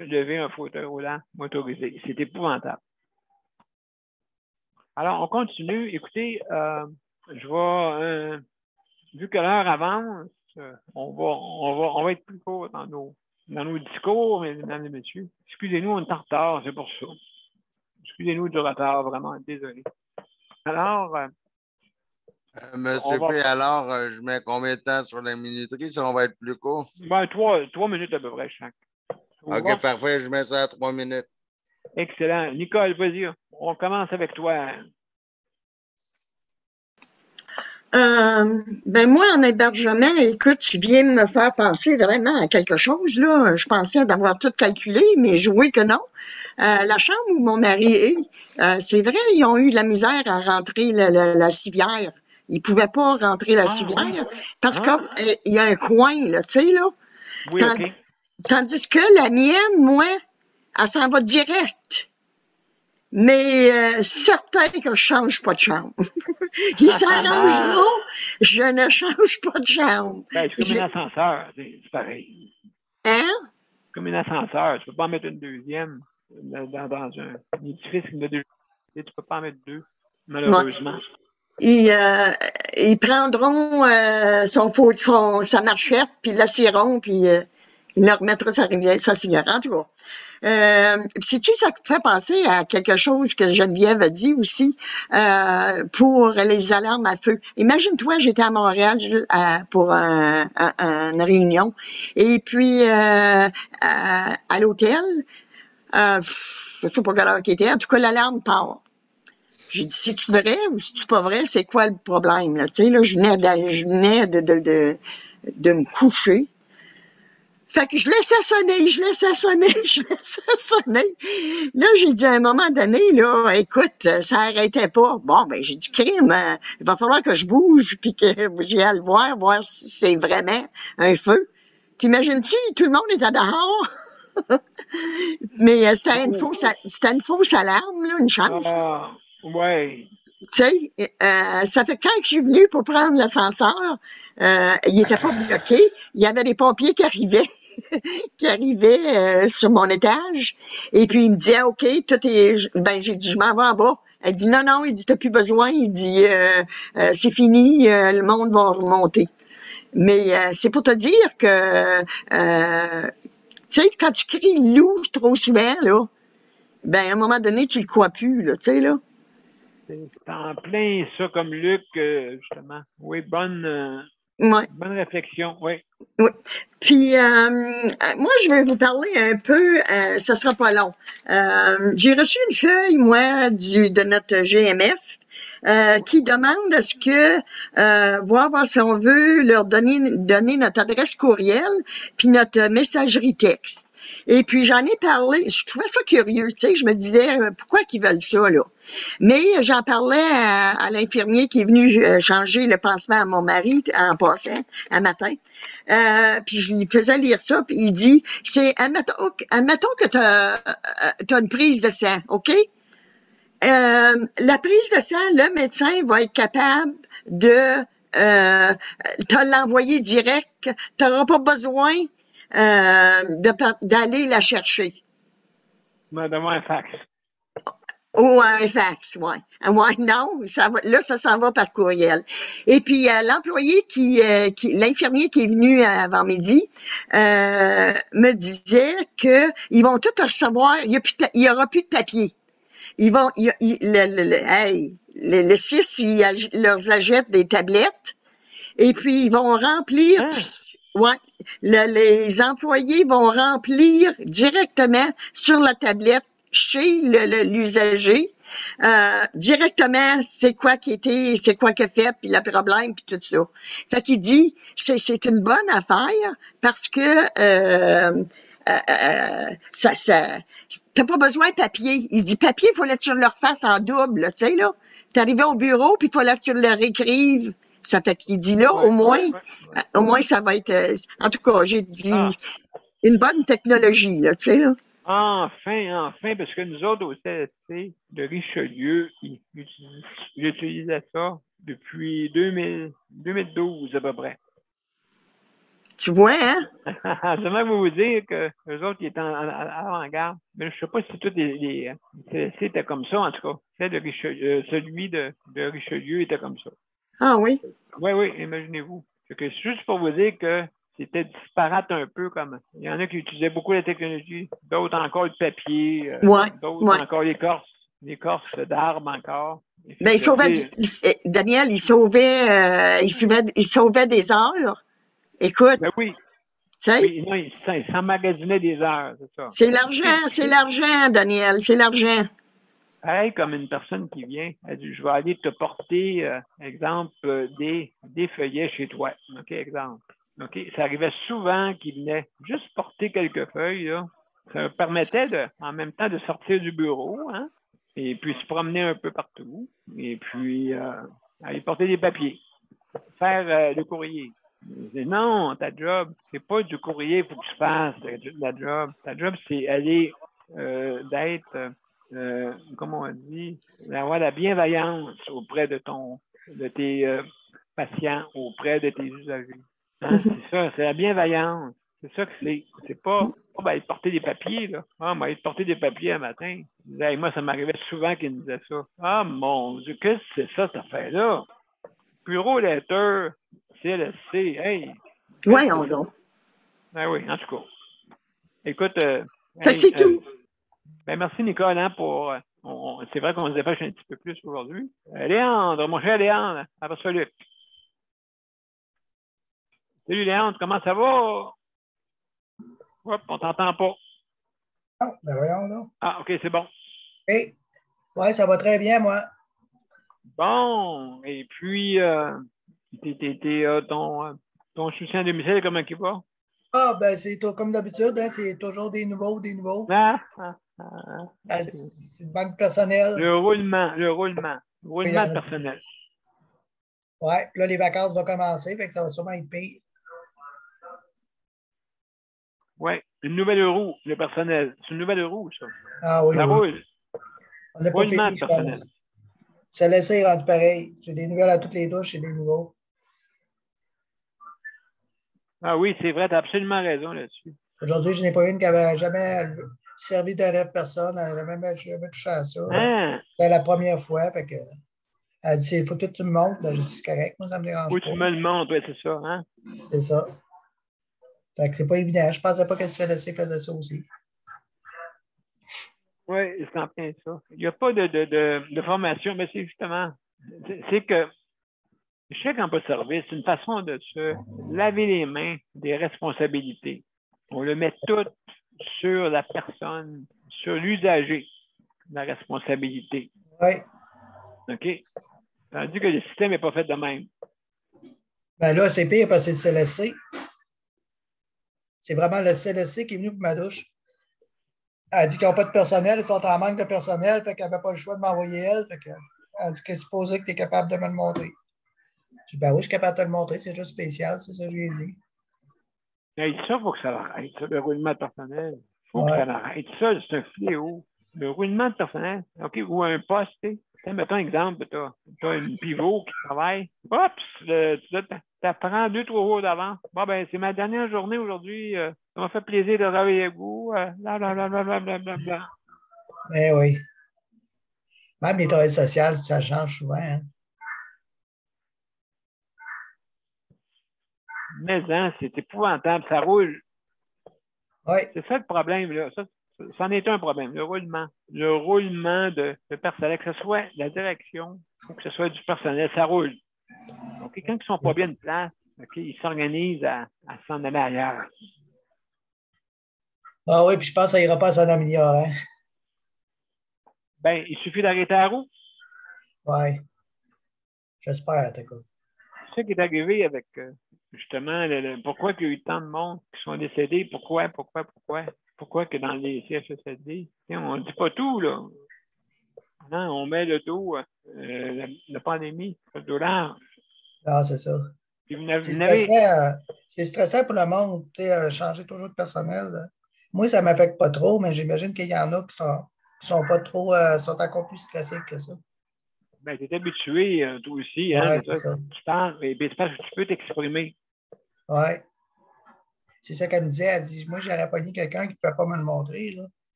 lever un fauteuil roulant motorisé. C'est épouvantable. Alors, on continue. Écoutez, je vais, vu que l'heure avance, on va être plus court dans nos discours, mesdames et messieurs. Excusez-nous, on est en retard, c'est pour ça. Excusez-nous du retard, vraiment, désolé. Alors, Monsieur P, alors, je mets combien de temps sur la minuterie si on va être plus court? Ben, 3 minutes à peu près chaque. OK, parfait, je mets ça à 3 minutes. Excellent. Nicole, vas-y, on commence avec toi. Ben moi, en hébergement, écoute, tu viens de me faire penser vraiment à quelque chose, là. Je pensais d'avoir tout calculé, mais je vois que non. La chambre où mon mari est, c'est vrai, ils ont eu de la misère à rentrer la civière. Il pouvait pas rentrer la civière parce qu'il y a un coin, là, tu sais, là. Oui, OK. Tandis que la mienne, moi, elle s'en va direct. Mais certain que je change pas de chambre. Il s'arrangera, je ne change pas de chambre. Ben, c'est comme un ascenseur, c'est pareil. Hein? Comme un ascenseur, tu peux pas en mettre une deuxième dans un édifice qui en a deux. Tu peux pas en mettre deux, malheureusement. Ils prendront sa marchette, puis l'assieront, puis il leur remettra sa cigarette, en tout cas. Sais-tu, ça te fait penser à quelque chose que Geneviève a dit aussi pour les alarmes à feu. Imagine-toi, j'étais à Montréal pour une réunion, et puis à l'hôtel, je sais pas quelle heure qu'il était, en tout cas, l'alarme part. J'ai dit, c'est-tu vrai ou c'est-tu pas vrai? C'est quoi le problème, là? Tu sais, là, je venais de me coucher. Fait que je laissais sonner. Là, j'ai dit à un moment donné, là, écoute, ça arrêtait pas. Bon, ben, j'ai dit, crime, il va falloir que je bouge puis que j'aille à le voir si c'est vraiment un feu. T'imagines-tu, tout le monde était dehors? Mais c'était une fausse alarme, là, une chance. Ouais. Tu sais, ça fait que quand je suis venue pour prendre l'ascenseur, il était pas bloqué. Il y avait des pompiers qui arrivaient, sur mon étage. Et puis, il me disait, OK, j'ai dit, je m'en vais en bas. Elle dit, non, il dit, t'as plus besoin. Il dit, c'est fini, le monde va remonter. Mais c'est pour te dire que, tu sais, quand tu cries loup trop souvent, là, ben, à un moment donné, tu le crois plus, là, tu sais, là. C'est en plein ça, comme Luc, justement. Oui, bonne réflexion, oui. Oui. Puis, moi, je vais vous parler un peu, ça sera pas long. J'ai reçu une feuille, moi, de notre GMF, qui demande à ce que, voir si on veut leur donner notre adresse courriel, puis notre messagerie texte. Et puis, j'en ai parlé, je trouvais ça curieux, tu sais, je me disais, pourquoi qu'ils veulent ça, là? Mais j'en parlais à l'infirmier qui est venu changer le pansement à mon mari en passant, un matin. Puis je lui faisais lire ça, puis il dit, admettons que t'as une prise de sang, OK? La prise de sang, le médecin va être capable de te l'envoyer direct. Tu n'auras pas besoin d'aller la chercher. D'avoir un fax. Ou un fax, ouais. Ouais, non, ça s'en va par courriel. Et puis, l'employé l'infirmier qui est venu avant midi, me disait que ils vont tout recevoir, il y aura plus de papier. Ils vont, le 6, ils leur achètent des tablettes, et puis ils vont remplir, les employés vont remplir directement sur la tablette chez l'usager, directement c'est quoi qui a fait, puis le problème, puis tout ça. Fait qu'il dit, c'est une bonne affaire parce que t'as pas besoin de papier. Il dit papier, il fallait que tu le refasses en double, tu sais, là. T'arrivais au bureau, puis il fallait que tu le réécrives. Ça fait qu'il dit là, au moins, ça va être, en tout cas, j'ai dit, une bonne technologie, là, tu sais, là. Enfin, parce que nous autres, au CSC de Richelieu, j'utilisais ça depuis 2012 à peu près. Tu vois, hein? J'aimerais vous dire que eux autres, ils étaient à l'avant-garde. Mais je ne sais pas si tous les CSC étaient comme ça, en tout cas. Celui de Richelieu était comme ça. Ah oui? Oui, imaginez-vous. C'est juste pour vous dire que c'était disparate un peu comme. Il y en a qui utilisaient beaucoup la technologie, d'autres encore le papier, d'autres encore l'écorce d'arbres encore. Ben, Daniel, il sauvait des heures. Écoute. Ben oui. Oui, non, il s'emmagasinait des heures, c'est ça. C'est l'argent, Daniel, c'est l'argent. Pareil comme une personne qui vient, elle dit, je vais aller te porter, exemple, des feuillets chez toi. OK, exemple. OK, ça arrivait souvent qu'il venait juste porter quelques feuilles, là. Ça me permettait en même temps de sortir du bureau, hein, et puis se promener un peu partout. Et puis, aller porter des papiers, faire le courrier. Non, ta job, c'est pas du courrier, il faut que tu fasses la job. Ta job, c'est aller d'être, comment on dit, d'avoir la bienveillance auprès de tes patients, auprès de tes usagers. Hein? C'est ça, c'est la bienveillance. C'est ça que c'est. C'est pas aller porter des papiers, là. Ah, aller porter des papiers un matin. Hey, moi, ça m'arrivait souvent qu'ils me disaient ça. Ah, mon Dieu, qu'est-ce que c'est ça, cette affaire-là? Bureau letter, CLSC, hey. Voyons donc. Ah oui, en tout cas. Écoute, c'est tout. Ben merci, Nicole, hein, pour. C'est vrai qu'on se dépêche un petit peu plus aujourd'hui. Léandre, mon cher Léandre, après ça, Luc. Salut, Léandre, comment ça va? Hop, on t'entend pas. Ah, ben voyons donc. Ah, OK, c'est bon. Hey. Ouais, ça va très bien, moi. Bon, et puis, ton soutien à domicile, comment il va? Ah, ben c'est comme d'habitude, hein, c'est toujours des nouveaux. C'est une banque personnelle. Le roulement de personnel. Ouais, puis là, les vacances vont commencer, fait que ça va sûrement être pire. Oui, une nouvelle roue, le personnel. C'est une nouvelle roue, ça. Ah oui. Ça roule. On n'a pas fini, je pense. Ça laissé rendre pareil. J'ai des nouvelles à toutes les douches, j'ai des nouveaux. Ah oui, c'est vrai, tu as absolument raison là-dessus. Aujourd'hui, je n'ai pas une qui n'avait jamais servi de rêve personne, elle n'avait jamais touché à ça. Hein? C'était la première fois, fait que elle dit, il faut que tu me montres. J'ai dit, c'est correct, moi, ça me dérange pas. Faut que tu me le montres, oui, c'est ça, hein? C'est ça. Fait que c'est pas évident. Je pensais pas que le CLSC faisait ça aussi. Oui, c'est en plein ça. Il n'y a pas de formation, mais c'est justement, c'est que chaque emploi de service, c'est une façon de se laver les mains des responsabilités. On le met tout sur la personne, sur l'usager, la responsabilité. Oui. OK? Tandis que le système n'est pas fait de même. Ben là, c'est pire parce que c'est le CLSC. C'est vraiment le CLSC qui est venu pour ma douche. Elle a dit qu'ils n'ont pas de personnel, ils sont en manque de personnel, fait qu'elle n'avait pas le choix de m'envoyer elle. Fait qu'elle a dit qu'elle supposait que tu es capable de me le montrer. Je dis, ben oui, je suis capable de te le montrer, c'est juste spécial, c'est ça que je lui ai dit. Mais ça, il faut que ça arrête, ça, le roulement de personnel. Il faut que ça arrête. Ça, c'est un fléau. Le roulement de personnel, OK, ou un poste, tu sais, mettons un exemple, tu as une pivot qui travaille. Oups, tu apprends 2-3 jours d'avant. Bon, ben, c'est ma dernière journée aujourd'hui. Ça m'a fait plaisir de travailler avec vous. Blablabla. Eh oui. Même les travailleurs sociaux, ça change souvent. Hein? Mais hein, c'est épouvantable, ça roule. Oui. C'est ça le problème, là. Ça en est un problème, le roulement. Le roulement de personnel, que ce soit la direction ou que ce soit du personnel, ça roule. Donc, quand ils ne sont pas bien de place, okay, ils s'organisent à s'en aller ailleurs. Ah oui, puis je pense que ça n'ira pas à s'en améliorer. Hein? Ben, il suffit d'arrêter la roue. Oui. J'espère, t'écoutes. C'est ça qui est arrivé avec, justement, pourquoi il y a eu tant de monde qui sont décédés, pourquoi que dans les CHSLD, on ne dit pas tout, là. Non, on met le dos, la pandémie, le dos large. Ah, c'est ça. C'est stressant pour le monde, changer toujours de personnel. Là. Moi, ça ne m'affecte pas trop, mais j'imagine qu'il y en a qui sont pas trop, sont encore plus stressés que ça. Ben, tu es habitué, toi aussi, hein, ouais, ça. Tu parles, mais c'est parce que tu peux t'exprimer. Oui. C'est ça qu'elle me disait. Elle dit, moi, j'aurais pogné quelqu'un qui ne pouvait pas me le montrer. Là.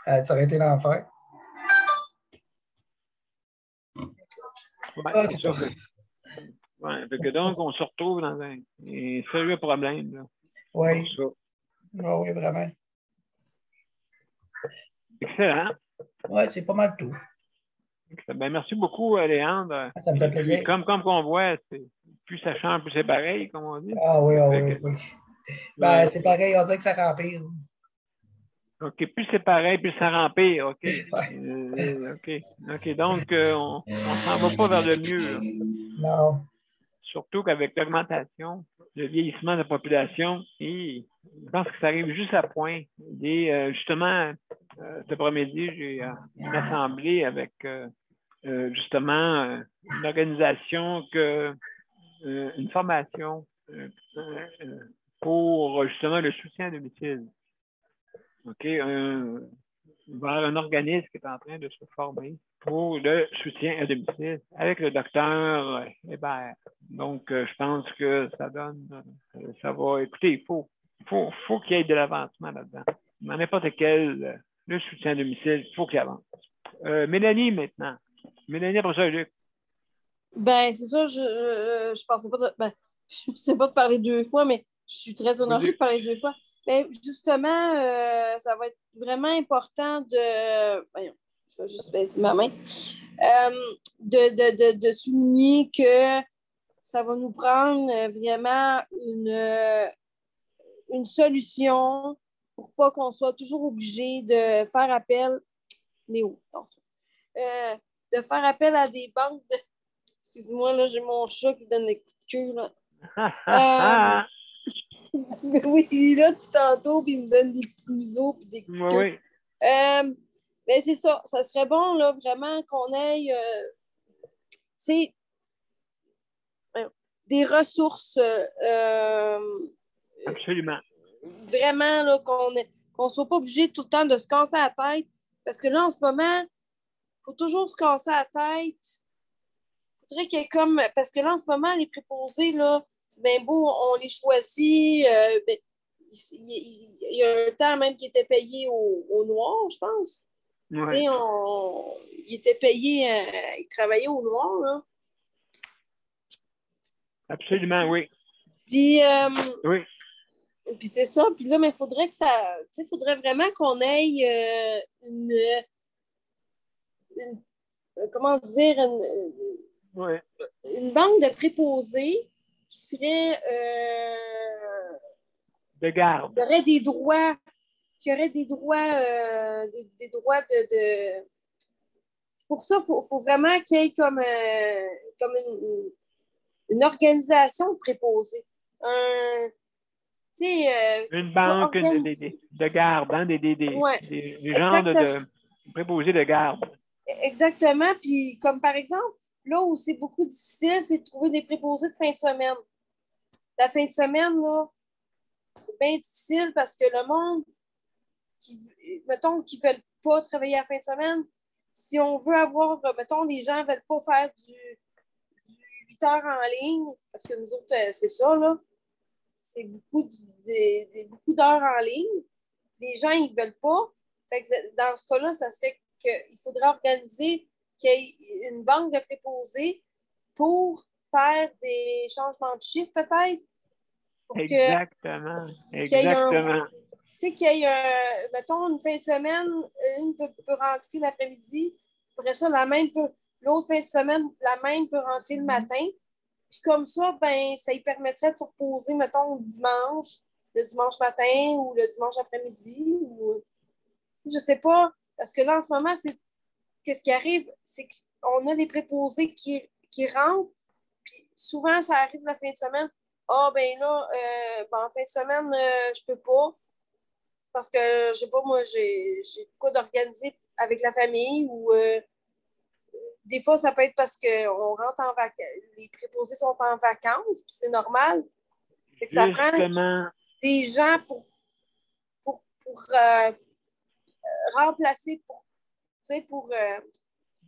Elle dit, ça aurait été l'enfer. Oui, c'est ça. Ouais, fait que donc, on se retrouve dans un sérieux problème. Là, oui. Oh, oui, vraiment. Excellent. Oui, c'est pas mal tout. Ben, merci beaucoup, Léandre. Ça me fait plaisir. Puis, comme on voit, plus ça change, plus c'est pareil, comme on dit. Ah oui, oui. Ben, c'est pareil, on dirait que ça rempire. OK, plus c'est pareil, plus ça rempire. OK. Ouais. OK. Donc, on ne s'en va pas vers le mieux. Là. Non. Surtout qu'avec l'augmentation, le vieillissement de la population, je pense que ça arrive juste à point. Justement, cet après-midi, j'ai une assemblée avec justement une organisation une formation pour justement le soutien à domicile. OK? Vers un organisme qui est en train de se former pour le soutien à domicile avec le docteur Hébert. Donc, je pense que ça va, écoutez, il faut qu'il y ait de l'avancement là-dedans. Dans n'importe quel, le soutien à domicile, il faut qu'il avance. Mélanie, maintenant. Mélanie, après ça, Luc. Ben, c'est ça, je pensais pas je ne sais pas de parler 2 fois, mais je suis très honorée de parler 2 fois. Ben, justement, ça va être vraiment important voyons, je vais juste baisser ma main. De souligner que ça va nous prendre vraiment une solution pour pas qu'on soit toujours obligé de faire appel, de faire appel à des banques de. Excuse-moi, là, j'ai mon chat qui donne des coups de queue, là. Mais oui, il est là tout tantôt, puis il me donne des coups de museau, puis des coups de queue. Oui. Mais c'est ça. Ça serait bon, là, vraiment, qu'on ait des ressources. Absolument. Vraiment, là, qu'on ne soit pas obligé tout le temps de se casser la tête. Parce que là, en ce moment, il faut toujours se casser la tête. Il faudrait qu'il y ait comme. Parce que là, en ce moment, les préposés, là, c'est bien beau, on les choisit. Il y a un temps même qui était payé au noir, je pense. Ouais. Tu sais, il était payé, il travaillait au noir, là. Absolument, oui. Puis, oui. Puis c'est ça. Puis là, mais il faudrait que ça. Tu sais, il faudrait vraiment qu'on ait comment dire, une banque de préposés qui serait. De garde. Qui aurait des droits. Qui aurait des droits. Des droits de. Pour ça, il faut vraiment qu'il y ait comme une organisation de préposés. Une banque de garde, hein, des gens de préposés de garde. Exactement. Puis, comme par exemple, là où c'est beaucoup difficile, c'est de trouver des préposés de fin de semaine. La fin de semaine, là, c'est bien difficile parce que le monde, mettons, qui ne veulent pas travailler à la fin de semaine, si on veut avoir, mettons, les gens ne veulent pas faire du 8 heures en ligne, parce que nous autres, c'est ça, là. C'est beaucoup d'heures en ligne. Les gens, ils ne veulent pas. Fait que dans ce cas-là, ça serait qu'il faudrait organiser qu'il y ait une banque de préposés pour faire des changements de chiffre, peut-être. Exactement. Exactement. Tu sais, qu'il y ait, mettons, une fin de semaine, une peut rentrer l'après-midi. Après ça, l'autre fin de semaine, la même peut rentrer le matin. Puis comme ça, ben, ça lui permettrait de se reposer, mettons, le dimanche matin ou le dimanche après-midi. Ou. Je sais pas, parce que là, en ce moment, qu'est-ce qui arrive? C'est qu'on a des préposés qui rentrent, puis souvent, ça arrive la fin de semaine. Ah, ben là, en fin de semaine, je peux pas. Parce que, je sais pas, moi, j'ai quoi d'organiser avec la famille ou des fois, ça peut être parce qu'on rentre en vacances. Les préposés sont en vacances, puis c'est normal. Fait que ça prend des gens pour remplacer, pour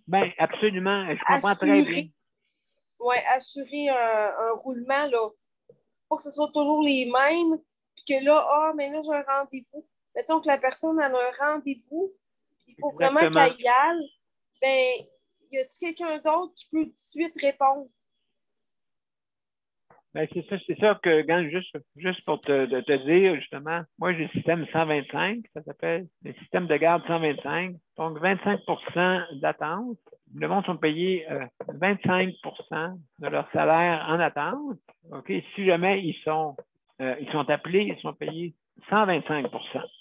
bien, absolument. Je comprends très bien. Oui, assurer un roulement, là. Pas que ce soit toujours les mêmes, puis que là, mais là, j'ai un rendez-vous. Mettons que la personne a un rendez-vous, il faut vraiment qu'elle y aille. Ben, y a-t-il quelqu'un d'autre qui peut tout de suite répondre? Ben, c'est ça que, juste pour te dire, justement, moi, j'ai le système 125, ça s'appelle le système de garde 125. Donc, 25% d'attente. Le monde sont payés 25% de leur salaire en attente. OK? Si jamais ils sont appelés, ils sont payés 125%.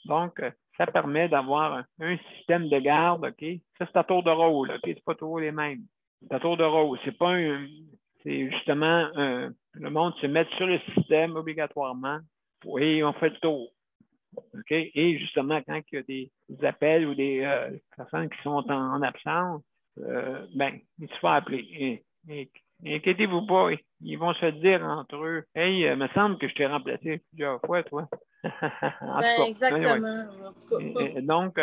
Donc, ça permet d'avoir un système de garde, OK? Ça, c'est à tour de rôle, OK? C'est pas toujours les mêmes. C'est à tour de rôle. C'est pas c'est justement le monde se met sur le système obligatoirement et on fait le tour. OK? Et justement, quand il y a des appels ou des personnes qui sont en absence, ben, ils se font appeler. Inquiétez-vous pas, ils vont se dire entre eux, hey, il me semble que je t'ai remplacé plusieurs fois, toi. Ben, exactement. En tout cas. Donc,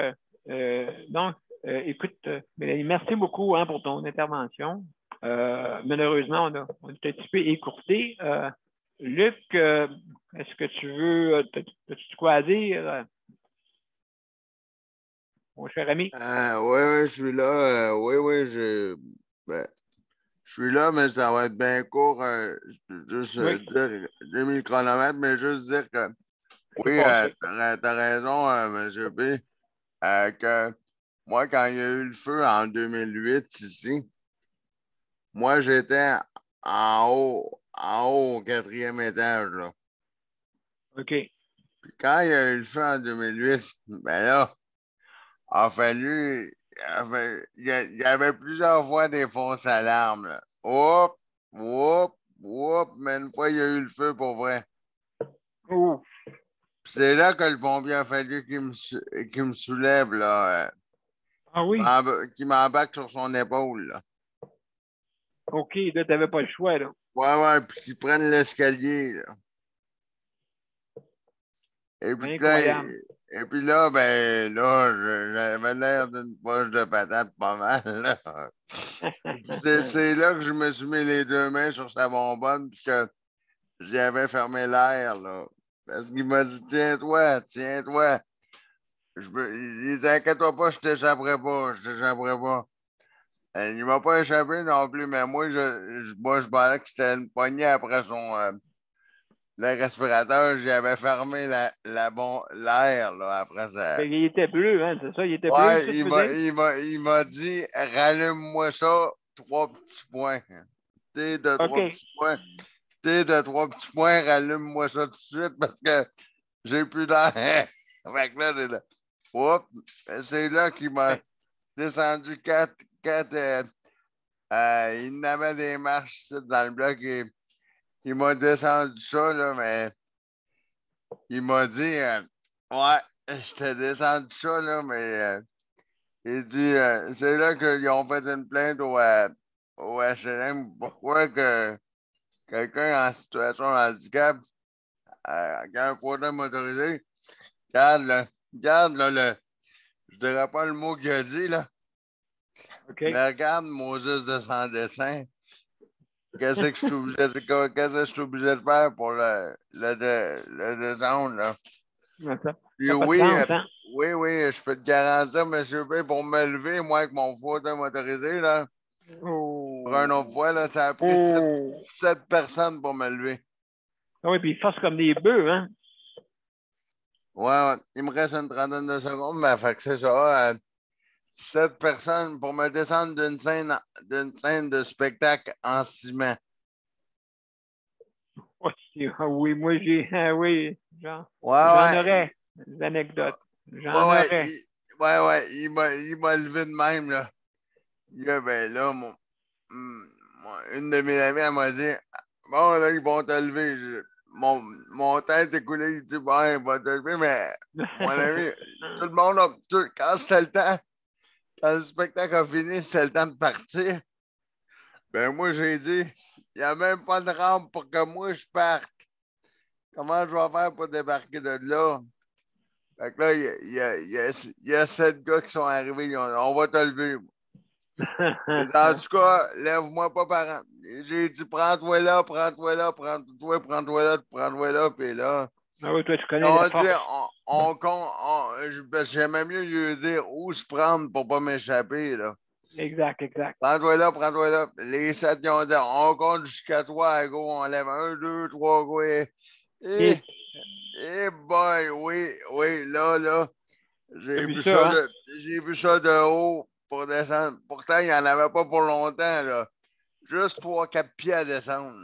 écoute, Mélanie, merci beaucoup hein, pour ton intervention. Malheureusement, on a un petit peu écourté. Luc, est-ce que tu veux, as-tu quoi à dire? Mon cher ami? Oui, je suis là. Ben, je suis là, mais ça va être bien court. Juste dire, 2000 km, mais juste dire que oui, t'as raison, M. B. Que moi, quand il y a eu le feu en 2008 ici, moi, j'étais en haut au 4e étage. Là. OK. Puis quand il y a eu le feu en 2008, ben là, il y avait plusieurs fois des fausses alarmes. Là. Mais une fois, il y a eu le feu pour vrai. Oh. C'est là que le pompier a fallu qu'il me soulève, là. Ah oui? Qu'il m'embarque sur son épaule, là. OK, là, tu n'avais pas le choix, là. Ouais, puis qu'ils prennent l'escalier, là. Et puis là, ben, là, j'avais l'air d'une poche de patate pas mal, là. C'est là que je me suis mis les deux mains sur sa bonbonne, puis que j'y avais fermé l'air, là. Parce qu'il m'a dit, tiens-toi. Il disait, inquiète-toi pas, je t'échapperai pas. Il m'a pas échappé non plus, mais moi, je parlais que c'était une poignée après le respirateur. J'y avais fermé l'air, là, après ça. Il était bleu, hein, c'est ça? Il était ouais, bleu, il m'a dit, rallume-moi ça, 3 petits points. T de 3 petits points. T de 3 petits points, rallume-moi ça tout de suite parce que j'ai plus d'air. Fait que là, c'est là qu'il m'a descendu 4. Il n'avait des marches ici, dans le bloc et il m'a descendu ça, là, mais il m'a dit ouais, je t'ai descendu ça, là, mais il dit c'est là qu'ils ont fait une plainte au HLM. Pourquoi que quelqu'un en situation de handicap qui a un fauteuil motorisé, regarde là, je dirais pas le mot qu'il a dit, là. Okay. Mais regarde Moses de son dessin. Qu'est-ce que je suis obligé de faire pour le descendre, là? Puis oui, je peux te garantir, M. B, pour me lever, moi, avec mon fauteuil motorisé, là, pour une autre fois, là, ça a pris 7 personnes pour me lever. Ah oui, puis ils forcent comme des bœufs, hein? Ouais, il me reste une trentaine de secondes, mais fait que c'est ça. 7 personnes pour me descendre d'une scène de spectacle en ciment. Oui, moi j'ai. Oui, j'en aurais des anecdotes. J'en aurais. Il m'a levé de même, là. Ben là, une de mes amies, elle m'a dit bon, là, ils vont te lever. Mon tête est coulé, il dit bon, il va te lever, mais mon ami, tout le monde quand c'était le temps. Quand le spectacle a fini, c'était le temps de partir. Ben moi, j'ai dit, il n'y a même pas de rampe pour que moi je parte. Comment je vais faire pour débarquer de là? Fait que là, il y a 7 gars qui sont arrivés. On va te lever. En tout cas, lève-moi pas par. J'ai dit, prends-toi là, prends-toi là, puis là. Ah oui, toi, tu connais la force. J'aimais mieux lui dire où se prendre pour pas m'échapper, là. Exact. Prends-toi là. Les 7, ils ont dit, on compte jusqu'à 3, go, on lève 1, 2, 3, go. Boy, oui, là. J'ai vu ça de haut pour descendre. Pourtant, il n'y en avait pas pour longtemps, là. Juste 3-4 pieds à descendre.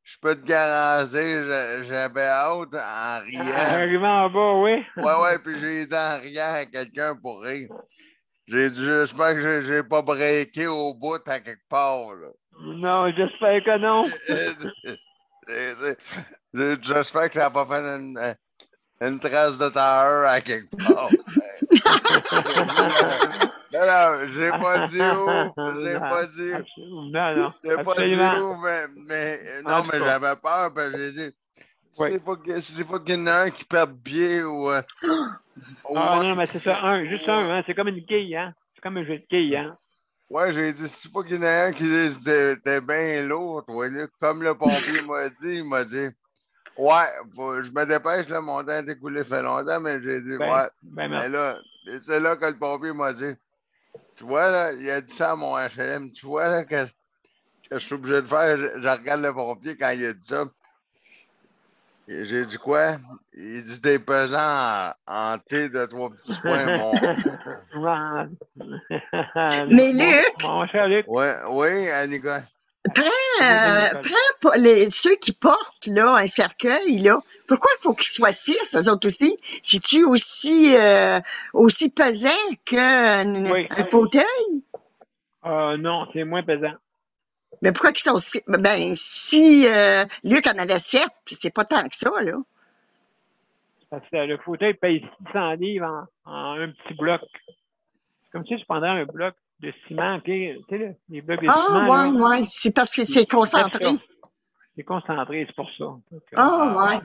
Je peux te garantir, j'avais hâte en riant. Arrivant en bas, oui. Ouais, puis j'ai dit en riant à quelqu'un pour rire. J'ai dit, j'espère que j'ai pas breaké au bout à quelque part, là. Non, j'espère que non. J'espère que ça n'a pas fait une trace de terreur à quelque part. Non, j'ai pas dit où. J'ai pas dit. Non. J'ai pas dit où, mais non, mais j'avais peur parce que j'ai dit. C'est pas qu'il y en a un qui perd pied ou. Non, mais c'est ça, juste un, hein. C'est comme une quille, hein. C'est comme un jeu de quille, hein. Ouais, j'ai dit, c'est pas qu'il y en a un qui dit t'es bien lourd, toi, là. Comme le pompier il m'a dit, ouais, je me dépêche, là, mon temps est écoulé fait longtemps, mais j'ai dit, ouais. Mais là, c'est là que le pompier m'a dit, tu vois, là, il a dit ça à mon HLM, tu vois, là, que je suis obligé de faire, je regarde le pompier quand il a dit ça. J'ai dit quoi? Il dit t'es pesant en thé de 3 petits soins, mon. Mais Luc. Mon cher Luc. Oui, Nicole. Prends ceux qui portent là, un cercueil, là. Pourquoi il faut qu'ils soient 6, eux autres aussi? C'est-tu aussi pesant qu'un fauteuil? Non, c'est moins pesant. Mais pourquoi qu'ils sont 6? Ben, si Luc en avait 7, c'est pas tant que ça, là. Parce que le fauteuil paye 600 livres en un petit bloc. C'est comme si je prendrais un bloc de ciment, puis, tu sais, les blocs de ciment. Ouais, c'est parce que c'est concentré. C'est concentré, c'est pour ça. Ouais.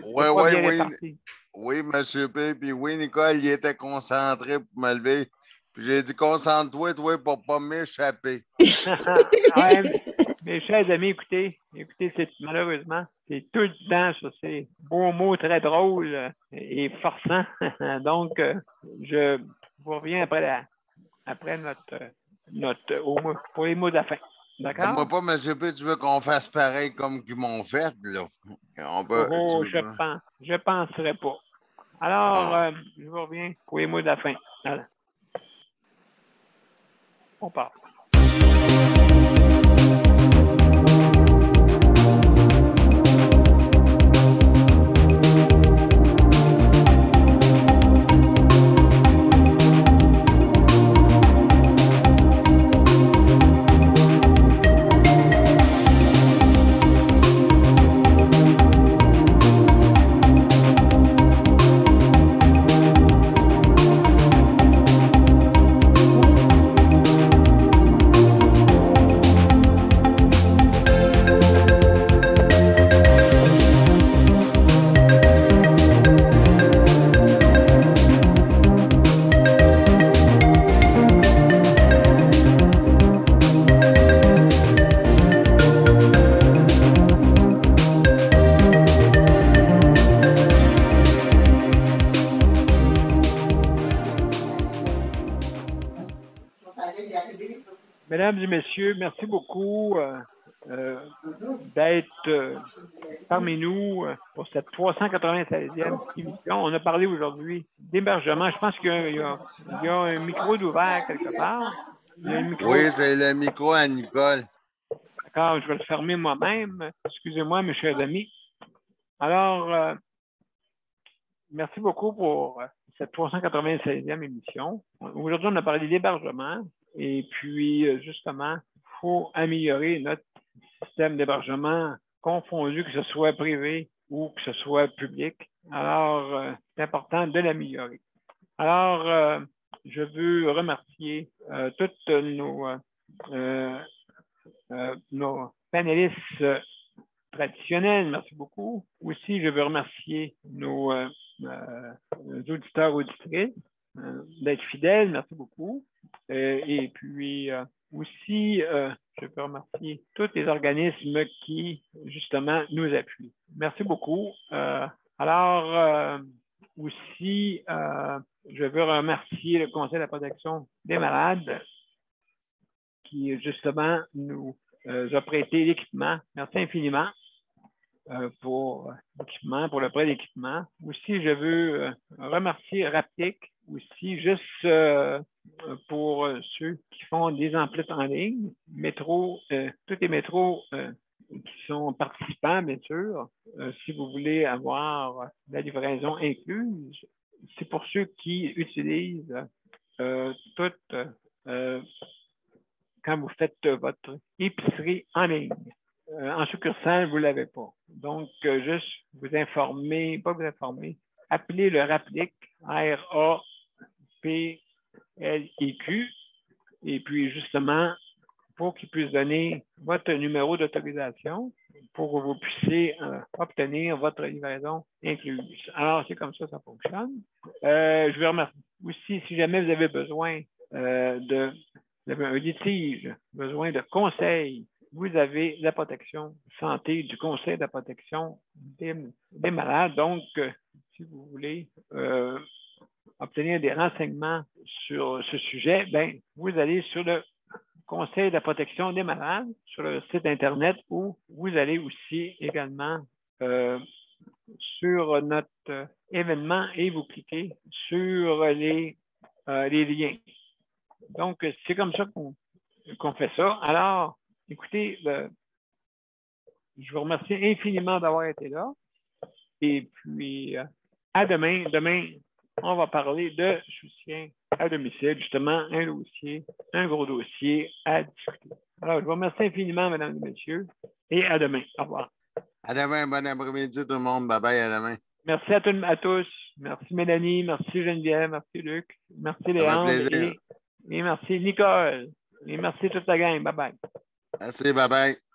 Oui, M. P. Puis oui, Nicole, il était concentré pour me lever. Puis j'ai dit, concentre-toi, toi, pour pas m'échapper. Mes chers amis, écoutez, malheureusement, c'est tout le temps sur ces beaux mots très drôles et forçants. Donc, je vous reviens après pour les mots de la fin. D'accord? Dis-moi pas, M. P, tu veux qu'on fasse pareil comme qu'ils m'ont fait, là? Je penserais pas. Alors, je vous reviens pour les mots de la fin. Voilà. On part. Mesdames et messieurs, merci beaucoup d'être parmi nous pour cette 396e émission. On a parlé aujourd'hui d'hébergement. Je pense qu'il y a un micro d'ouvert quelque part. Oui, c'est le micro à Nicole. D'accord, je vais le fermer moi-même. Excusez-moi, mes chers amis. Alors, merci beaucoup pour cette 396e émission. Aujourd'hui, on a parlé d'hébergement. Et puis, justement, il faut améliorer notre système d'hébergement confondu, que ce soit privé ou que ce soit public. Alors, c'est important de l'améliorer. Alors, je veux remercier toutes nos panélistes traditionnels. Merci beaucoup. Aussi, je veux remercier nos auditeurs, auditrices d'être fidèles. Merci beaucoup. Et puis, aussi, je veux remercier tous les organismes qui, justement, nous appuient. Merci beaucoup. Alors, aussi, je veux remercier le Conseil de la protection des malades qui, justement, nous a prêté l'équipement. Merci infiniment pour l'équipement, pour le prêt d'équipement. Aussi, je veux remercier Raptic, aussi juste pour ceux qui font des emplettes en ligne, métro, tous les métros qui sont participants, bien sûr. Si vous voulez avoir la livraison incluse, c'est pour ceux qui utilisent quand vous faites votre épicerie en ligne. En succursale, vous ne l'avez pas. Donc, juste vous informer, pas vous informer, appelez le RAPLIQ, R-A-P-L-I-Q, et puis justement, pour qu'il puisse donner votre numéro d'autorisation pour que vous puissiez obtenir votre livraison incluse. Alors, c'est comme ça fonctionne. Je vous remercie aussi, si jamais vous avez besoin vous avez un litige, besoin de conseils, vous avez la protection santé du Conseil de la protection des malades. Donc, si vous voulez obtenir des renseignements sur ce sujet, ben, vous allez sur le Conseil de la protection des malades sur le site Internet où vous allez aussi également sur notre événement et vous cliquez sur les liens. Donc, c'est comme ça qu'on fait ça. Alors, écoutez, je vous remercie infiniment d'avoir été là. Et puis, à demain. Demain, on va parler de soutien à domicile, justement, un gros dossier à discuter. Alors, je vous remercie infiniment, mesdames et messieurs, et à demain. Au revoir. À demain, bon après-midi tout le monde. Bye bye, à demain. Merci à tous. Merci Mélanie, merci Geneviève, merci Luc, merci Léandre et merci Nicole. Et merci toute la gang. Bye bye. Merci, bye bye.